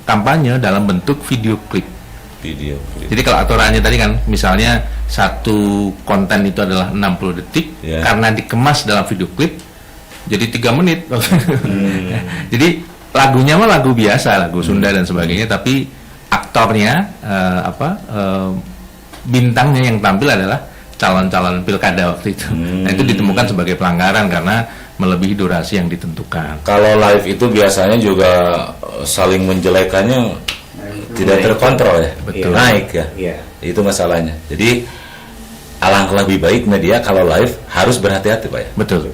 kampanye dalam bentuk video klip. Jadi kalau aturannya tadi kan misalnya satu konten itu adalah 60 detik, karena dikemas dalam video klip jadi 3 menit. Jadi lagunya mah lagu biasa, lagu Sunda dan sebagainya, tapi aktornya bintangnya yang tampil adalah calon-calon pilkada waktu itu. Nah, itu ditemukan sebagai pelanggaran karena melebihi durasi yang ditentukan. Kalau live itu biasanya juga saling menjelekannya tidak terkontrol ya. Betul. Naik ya. Iya. Itu masalahnya. Jadi alangkah lebih baik media kalau live harus berhati-hati Pak ya. Betul.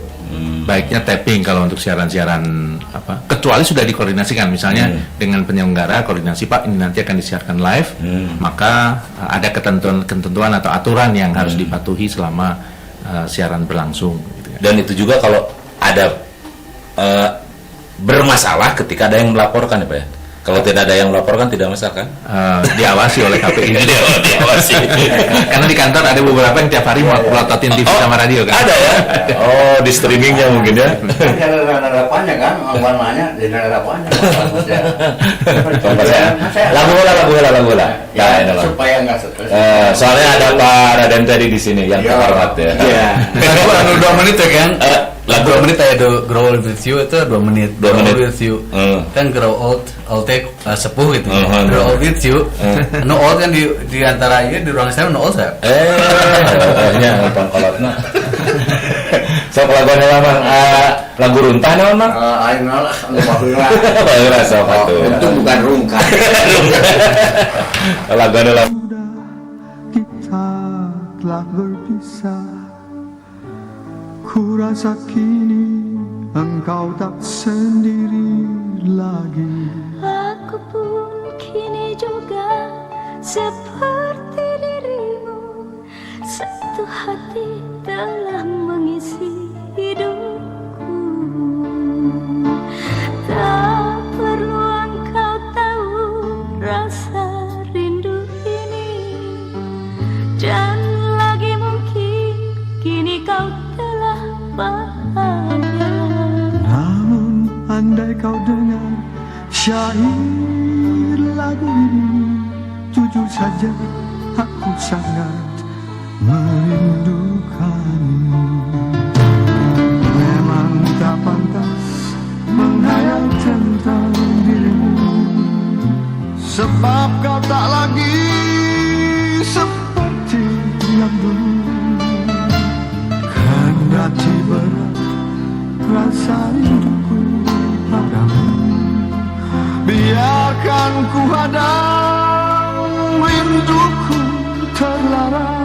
Baiknya tapping kalau untuk siaran-siaran kecuali sudah dikoordinasikan misalnya dengan penyelenggara koordinasi Pak ini nanti akan disiarkan live, maka ada ketentuan atau aturan yang harus dipatuhi selama siaran berlangsung gitu ya. Dan itu juga kalau ada bermasalah ketika ada yang melaporkan ya Pak ya. Kalau tidak ada yang melaporkan tidak masalah kan? Diawasi oleh KPI. Diawasi. Karena di kantor ada beberapa yang tiap hari melototin TV sama radio kan. Ada ya? Oh, di streamingnya mungkin ya. Ada apanya kan, warnanya jadi ada apanya. Lagu bola. Ya, supaya nggak stres. Soalnya ada Pak Raden tadi di sini yang terhormat ya. Iya. Lagu 2 menit ya kan? Lagu 2 menit ya Grow Old With You itu 2 menit. 2 menit. Grow With You. Kan Grow Old sepuh gitu. Hmm. Grow Old With You. No old kan di antara ini di ruang saya no old saya. Nya nonton kolotna. Sok lagunya lamang lagu runtah naon mah? Ayo lah, alhamdulillah. Baheula sok atuh. Untung bukan rungkat. Lagunya lah. Kita telah berpisah. Ku rasa kini engkau tak sendiri lagi. Aku pun kini juga seperti dirimu. Satu hati telah mengisi hidupku. Tak perlu engkau tahu rasa rindu ini. Dan lagi mungkin kini kau telah bahagia. Namun andai kau dengar syair saja aku sangat merindukanmu. Memang tak pantas menghayal tentang dirimu, sebab kau tak lagi seperti yang dulu. Kendati berat rasa rinduku padamu, biarkan ku hadang rinduku terlarang.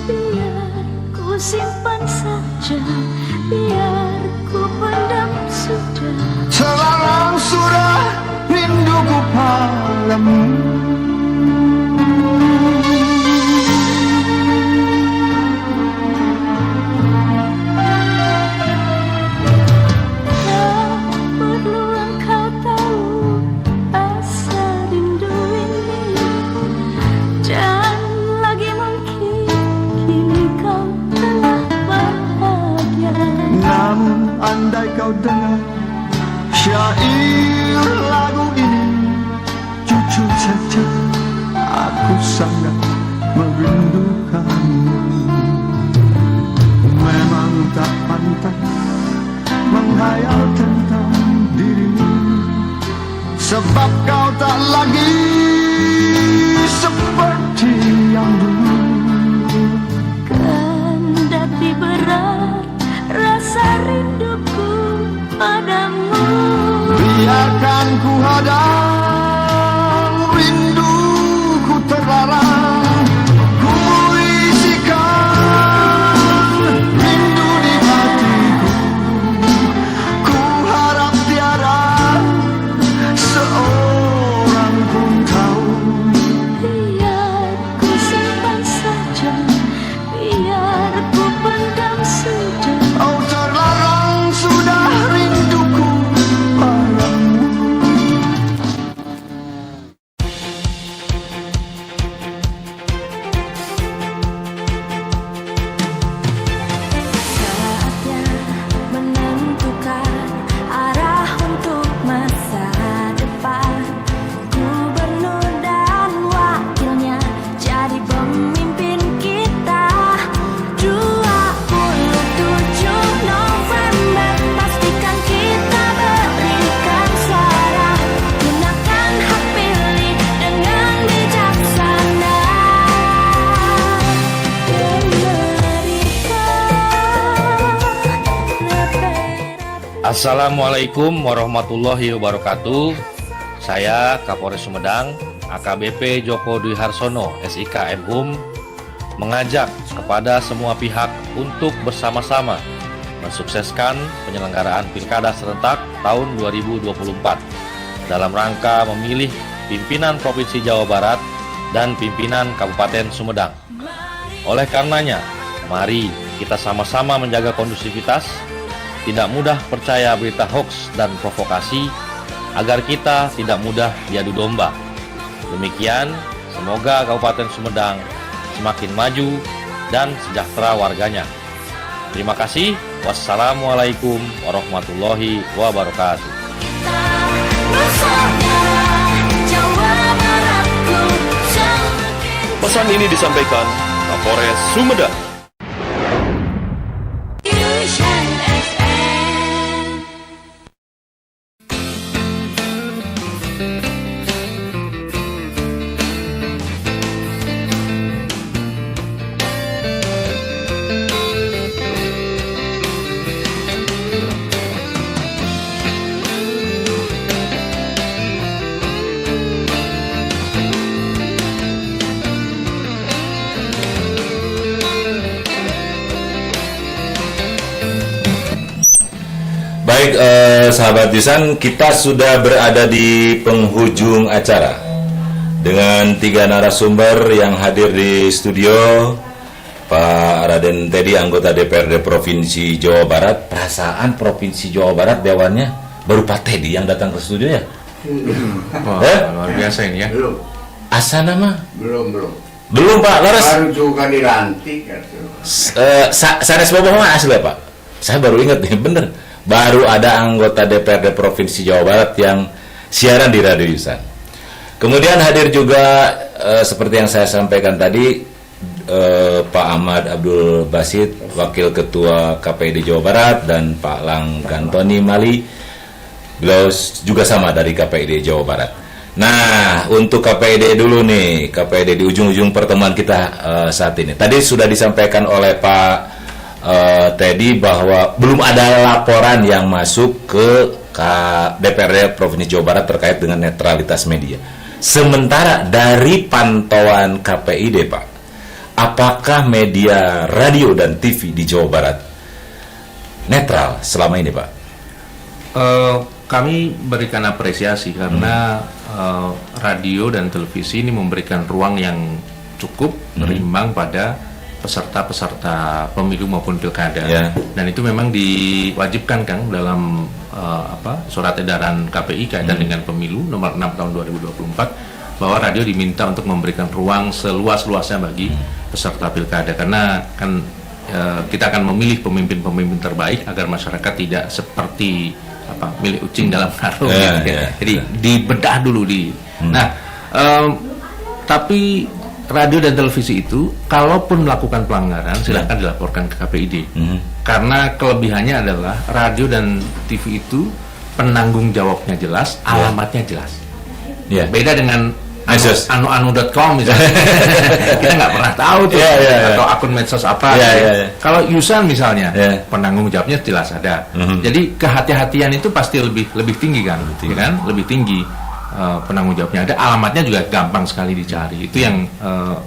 Biar ku simpan saja, biar ku pendam sudah. Terlarang sudah rinduku padamu. Tak perlu engkau tahu rasa rindu ini, dan lagi mungkin kini kau telah bahagia. Namun andai kau dengar syair lagu ini, jujur saja aku sangat merindukanmu. Memang tak pantas menghayal tentang dirimu, sebab kau tak lagi seperti yang dulu. Kendati berat rasa rinduku padamu, Biarkan ku hadang rinduku terlarang. Ku isikan rindu di hatiku. Ku harap tiada seorang pun tahu. biar ku simpan saja, biar ku pendam sudah. Oh, terlarang sudah rinduku padamu. Saatnya menentukan arah untuk masa depan. Gubernur dan wakilnya jadi pemimpin kita. 27 November, pastikan kita berikan suara. Gunakan hak pilih dengan bijaksana. Assalamualaikum warahmatullahi wabarakatuh. Saya Kapolres Sumedang, AKBP Joko Dwi Harsono, SIK MHUM, mengajak kepada semua pihak untuk bersama-sama mensukseskan penyelenggaraan Pilkada serentak tahun 2024 dalam rangka memilih pimpinan Provinsi Jawa Barat dan pimpinan Kabupaten Sumedang. Oleh karenanya, mari kita sama-sama menjaga kondusivitas, tidak mudah percaya berita hoaks dan provokasi, agar kita tidak mudah diadu domba. Demikian, semoga Kabupaten Sumedang semakin maju dan sejahtera warganya. Terima kasih. Wassalamualaikum warahmatullahi wabarakatuh. Pesan ini disampaikan Kapolres Sumedang. Baik, sahabat Yusan, kita sudah berada di penghujung acara dengan 3 narasumber yang hadir di studio. Pak Raden Teddy, anggota DPRD Provinsi Jawa Barat. Perasaan Provinsi Jawa Barat dewannya baru Pak Teddy yang datang ke studio ya? Wah, luar biasa ini ya. Belum, Asana mah belum. Belum Pak, leres. Baru juga dilantik gitu. Sanes boboh mah asli Pak. Saya baru ingat nih, bener. Baru ada anggota DPRD Provinsi Jawa Barat yang siaran di Radio Yusan. Kemudian hadir juga seperti yang saya sampaikan tadi, Pak Ahmad Abdul Basit, Wakil Ketua KPID Jawa Barat, dan Pak Lang Gantoni Mali, beliau juga sama dari KPID Jawa Barat. Nah, untuk KPID dulu nih, KPID di ujung-ujung pertemuan kita saat ini. Tadi sudah disampaikan oleh Pak Teddy bahwa belum ada laporan yang masuk ke DPRD Provinsi Jawa Barat terkait dengan netralitas media. Sementara dari pantauan KPID Pak, apakah media radio dan TV di Jawa Barat netral selama ini Pak? Kami berikan apresiasi karena radio dan televisi ini memberikan ruang yang cukup berimbang pada peserta-peserta pemilu maupun pilkada, dan itu memang diwajibkan Kang dalam surat edaran KPI kaitan dengan pemilu nomor 6 tahun 2024 bahwa radio diminta untuk memberikan ruang seluas-luasnya bagi peserta pilkada, karena kan kita akan memilih pemimpin-pemimpin terbaik agar masyarakat tidak seperti milih ucing dalam karung Jadi dibedah dulu Nah, tapi radio dan televisi itu kalaupun melakukan pelanggaran silahkan dilaporkan ke KPID. Karena kelebihannya adalah radio dan TV itu penanggung jawabnya jelas, alamatnya jelas. Beda dengan anu.com misalnya. Kita nggak pernah tahu tuh atau akun medsos apa. Kalau Yusan misalnya, penanggung jawabnya jelas ada. Jadi kehati-hatian itu pasti lebih tinggi kan, lebih tinggi. Penanggung jawabnya ada, alamatnya juga gampang sekali dicari. Itu yang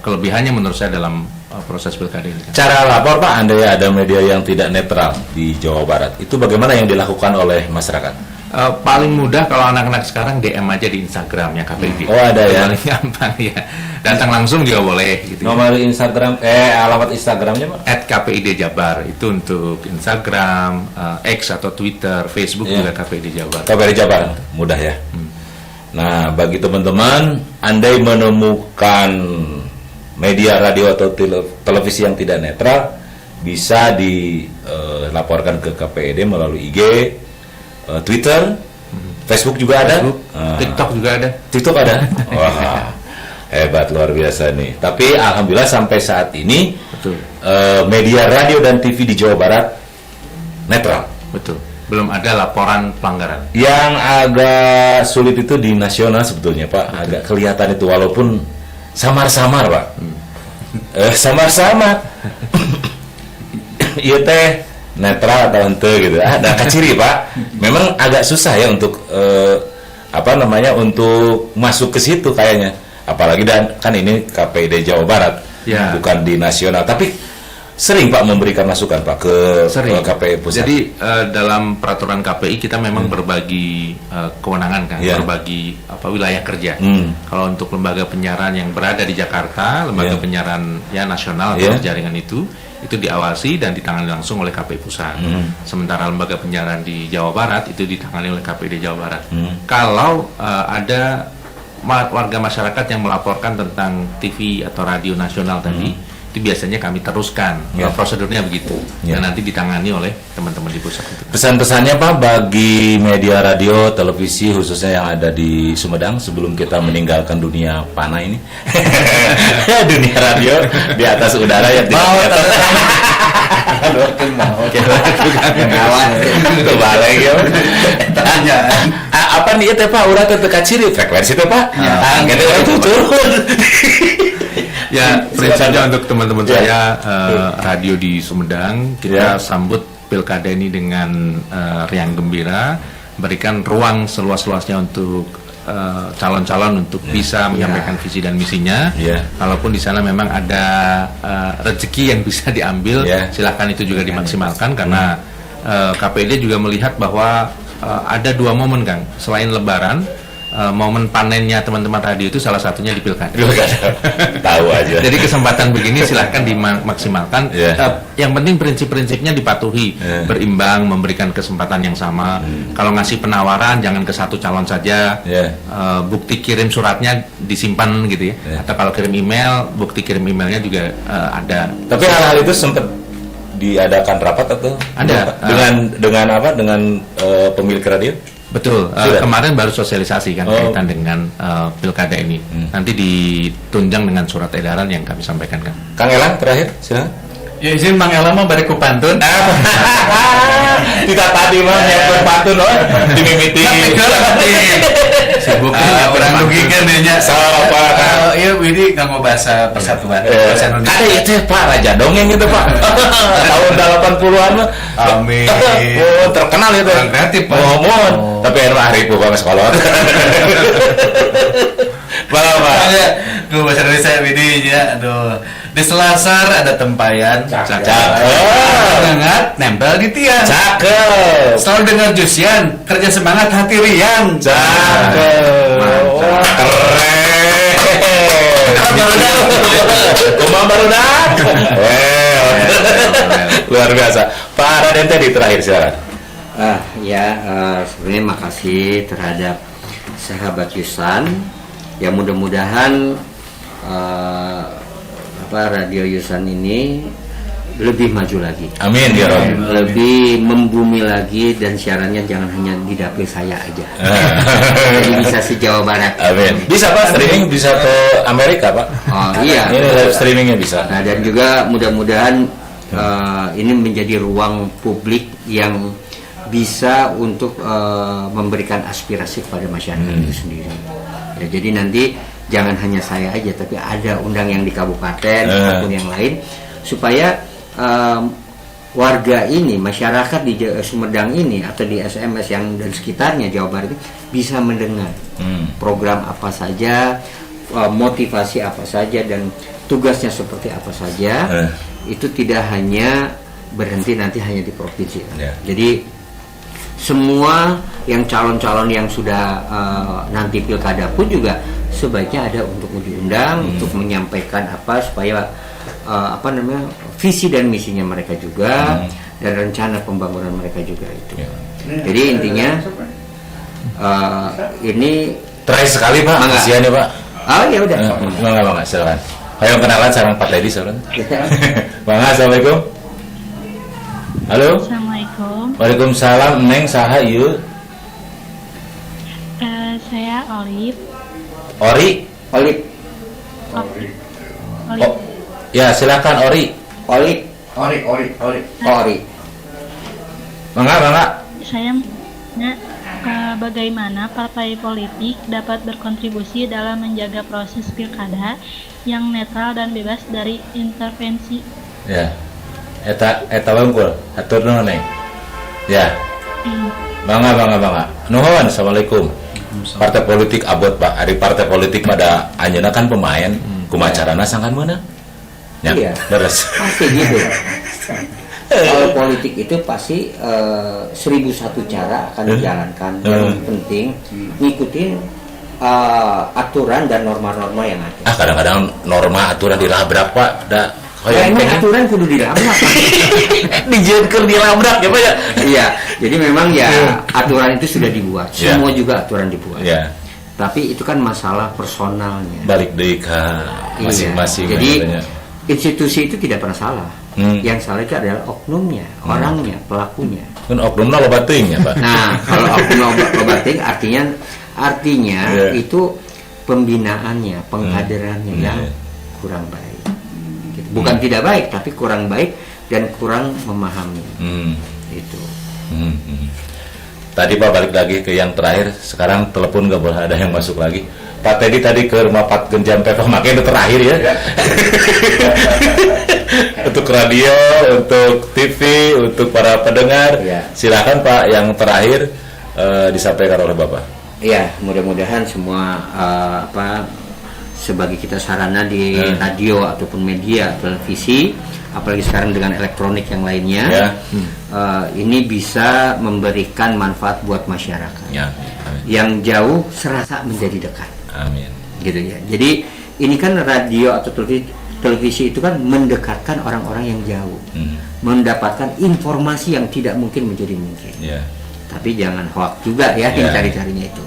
kelebihannya menurut saya dalam proses pilkada ini. Cara lapor Pak, andai ada media yang tidak netral di Jawa Barat, itu bagaimana yang dilakukan oleh masyarakat? Paling mudah kalau anak-anak sekarang DM aja di Instagramnya KPID. Oh ada ya? Paling gampang ya. Datang langsung juga boleh. Gitu. Nomor Instagram, alamat Instagramnya Pak? @KPID Jabar, itu untuk Instagram, X atau Twitter, Facebook juga KPID Jabar. KPID Jabar, mudah ya. Nah, bagi teman-teman, andai menemukan media radio atau televisi yang tidak netral, bisa dilaporkan ke KPID melalui IG, Twitter, Facebook juga ada, TikTok juga ada. TikTok ada. Wah, hebat, luar biasa nih. Tapi alhamdulillah sampai saat ini media radio dan TV di Jawa Barat netral. Betul. Belum ada laporan pelanggaran. Yang agak sulit itu di nasional sebetulnya Pak. Agak kelihatan itu walaupun samar-samar Pak. Samar-samar. Iya teh netral atau ente gitu. Ada ciri Pak. Memang agak susah ya untuk untuk masuk ke situ kayaknya. Apalagi dan kan ini KPID Jawa Barat, bukan di nasional. Tapi sering Pak memberikan masukan Pak ke KPI pusat. Jadi dalam peraturan KPI kita memang berbagi kewenangan kan, berbagi wilayah kerja. Kalau untuk lembaga penyiaran yang berada di Jakarta, lembaga penyiaran nasional atau jaringan itu diawasi dan ditangani langsung oleh KPI pusat. Sementara lembaga penyiaran di Jawa Barat itu ditangani oleh KPID Jawa Barat. Kalau ada warga masyarakat yang melaporkan tentang TV atau radio nasional tadi, itu biasanya kami teruskan prosedurnya begitu, dan nanti ditangani oleh teman-teman di pusat. Pesan-pesannya Pak bagi media radio, televisi khususnya yang ada di Sumedang sebelum kita meninggalkan dunia panah ini, dunia radio di atas udara ya. Apa nih teh Pak? Urang teh teka ciri frekuensi teh Pak. Gitu turun. Ya, prinsipnya untuk teman-teman saya radio di Sumedang, kita sambut pilkada ini dengan riang gembira, berikan ruang seluas-luasnya untuk calon-calon untuk bisa menyampaikan visi dan misinya. Kalaupun di sana memang ada rezeki yang bisa diambil, silakan itu juga dimaksimalkan karena KPID juga melihat bahwa ada dua momen Kang, selain Lebaran. momen panennya teman-teman radio itu salah satunya di pilkada. Tahu aja. Jadi kesempatan begini silahkan dimaksimalkan. Yang penting prinsip-prinsipnya dipatuhi, berimbang, memberikan kesempatan yang sama. Kalau ngasih penawaran jangan ke satu calon saja. Bukti kirim suratnya disimpan gitu ya. Atau kalau kirim email, bukti kirim emailnya juga ada. Tapi hal-hal itu sempat diadakan rapat atau ada dengan apa? Dengan pemilik radio? Betul, kemarin baru sosialisasi kan kaitan dengan pilkada ini. Nanti ditunjang dengan surat edaran yang kami sampaikan kan. Kang Elang terakhir, silakan. Ya izin Bang Elang mah bari ku pantun. Kita tadi mah yang pantun loh di mimiti. Sibuk orang dugikan nya. Apa kan? Iya ini nganggo bahasa persatuan. Bahasa Indonesia. Ada itu Pak Raja Dongeng itu Pak. Tahun 80-an mah. Amin. Oh, terkenal itu. Orang kreatif Pak. Mohon. Tapi anu Arifu Bang sekolah. Pak. Gue bahasa Indonesia ini ya. Aduh. Di Selasar ada tempayan. Cakep. Semangat nempel di tiang. Cakep. Selalu dengar Jusian, kerja semangat hati riang. Cakep. Keren. Kumam barudak. Luar biasa. Pak Raden tadi terakhir silakan. Sebenarnya makasih terhadap sahabat Yusan. Ya mudah-mudahan Radio Yusan ini lebih maju lagi. Amin ya Rob. Lebih membumi lagi dan siarannya jangan hanya di dapil saya aja. Jadi bisa se-Jawa Barat. Amin. Bisa Pak streaming bisa ke Amerika Pak. Oh iya. Ini live streamingnya bisa. Nah dan juga mudah-mudahan ini menjadi ruang publik yang bisa untuk memberikan aspirasi kepada masyarakat itu sendiri. Ya, jadi nanti jangan hanya saya aja, tapi ada undang yang di kabupaten ataupun yang lain, supaya warga ini, masyarakat di Sumedang ini atau di SMS yang dan sekitarnya Jawa Barat itu bisa mendengar program apa saja, motivasi apa saja dan tugasnya seperti apa saja. Itu tidak hanya berhenti nanti hanya di provinsi. Jadi semua yang calon-calon yang sudah nanti pilkada pun juga sebaiknya ada untuk diundang untuk menyampaikan apa supaya visi dan misinya mereka juga dan rencana pembangunan mereka juga itu. Jadi intinya ini terakhir sekali Pak. Kasihan ya Pak. Oh ya udah. Bangga silakan. Ayo kenalan sareng Pak Lady silakan. Bangga, assalamualaikum. Halo. Assalamualaikum. Waalaikumsalam. Neng saha ieu? Saya Olive. Olive. Oh, ya silakan Ori. Ori. Bangga. Saya bagaimana partai politik dapat berkontribusi dalam menjaga proses pilkada yang netral dan bebas dari intervensi. Ya. Eta bangkul. Atur nuhun Neng. Ya. Bangga. Nuhun. Assalamualaikum. Partai politik abot Pak. Ari partai politik pada anjeunna kan pemain kumacarana sangkan meunang. Iya. Beres. Pasti gitu. Kalau politik itu pasti 1001 cara akan dijalankan. Yang penting ngikutin aturan dan norma-norma yang ada. Kadang-kadang norma aturan dilabrak Pak. Emang aturan kudu dilabrak. Dijieunkeun dilabrak ya Pak ya. Iya. Jadi memang ya aturan itu sudah dibuat. Semua juga aturan dibuat. Iya. Tapi itu kan masalah personalnya. Balik deui ka masing-masing. Jadi institusi itu tidak pernah salah. Yang salah itu adalah oknumnya, orangnya, pelakunya. Kan oknumna loba teuing ya Pak. Nah, kalau oknum loba teuing artinya itu pembinaannya, pengkaderannya yang kurang baik. Bukan tidak baik, tapi kurang baik dan kurang memahami. Itu. Tadi Pak balik lagi ke yang terakhir. Sekarang telepon nggak boleh ada yang masuk lagi. Pak Teddy tadi ke rumah Pak Genjam Peva, makanya itu terakhir ya. Untuk radio, untuk TV, untuk para pendengar. Silakan Pak yang terakhir disampaikan oleh Bapak. Iya, mudah-mudahan semua sebagai kita sarana di radio ataupun media televisi, apalagi sekarang dengan elektronik yang lainnya, ini bisa memberikan manfaat buat masyarakat. Ya. Yang jauh serasa menjadi dekat. Amin. Gitu ya. Jadi ini kan radio atau televisi itu kan mendekatkan orang-orang yang jauh, mendapatkan informasi yang tidak mungkin menjadi mungkin. Ya. Tapi jangan hoax juga ya yang cari-carinya itu.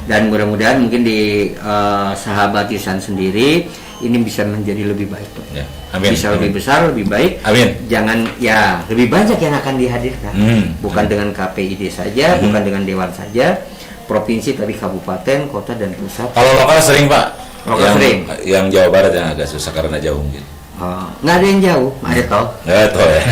Dan mudah-mudahan mungkin di sahabat Yusan sendiri ini bisa menjadi lebih baik, Pak. Amin. Bisa lebih besar, lebih baik. Amin. Jangan ya lebih banyak yang akan dihadirkan. Bukan dengan KPID saja, bukan dengan dewan saja, provinsi tapi kabupaten, kota dan pusat. Kalau lokal sering, Pak. Lokal sering. Yang Jawa Barat yang agak susah karena jauh mungkin. Nggak ada yang jauh, ada tol. Nggak tahu ya.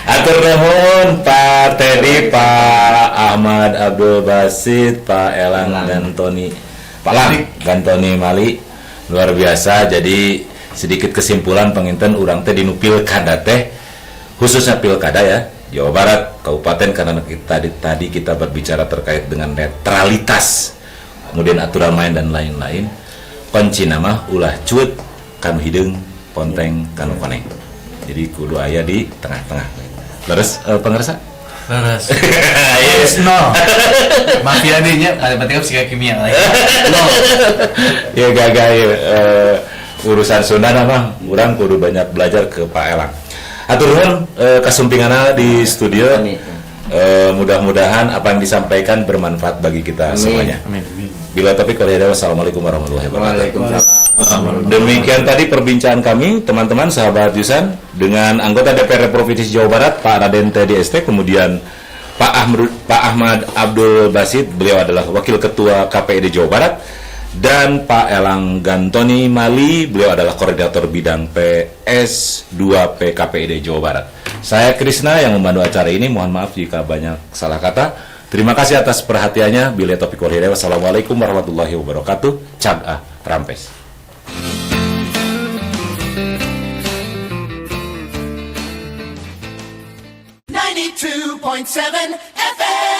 Atur nuhun Pak Teddy, Pak Ahmad Abdul Basit, Pak Elang Gantoni, Pak Gantoni Mali, luar biasa. Jadi sedikit kesimpulan penginten urang teh dinu pilkada teh, khususnya pilkada ya Jawa Barat, kabupaten, karena tadi kita berbicara terkait dengan netralitas, kemudian aturan main dan lain-lain. Kunci nama ulah cuet kanu hideung ponteng kanu koneng. Jadi kudu aya di tengah-tengah. Terus pengersa? Terus. Yes, no. Mafia dinya ada berarti psika kimia lagi. No. Ya gagal urusan Sunda mah urang kudu banyak belajar ke Pak Elang. Atur nuhun kasumpinganna di studio. Mudah-mudahan apa yang disampaikan bermanfaat bagi kita semuanya. Amin. Bila topik wal hidayah. Wassalamualaikum warahmatullahi wabarakatuh. Demikian tadi perbincangan kami teman-teman sahabat Yusan dengan anggota DPR Provinsi Jawa Barat Pak Raden Teddy ST, kemudian Pak Ahmad Abdul Basit, beliau adalah Wakil Ketua KPID Jawa Barat, dan Pak Elang Gantoni Mali, beliau adalah Koordinator Bidang PS2P KPID Jawa Barat. Saya Krisna yang memandu acara ini, mohon maaf jika banyak salah kata. Terima kasih atas perhatiannya. Bila topik wal hidayah. Wassalamualaikum warahmatullahi wabarakatuh. Cagah Rampes. 92.7 FM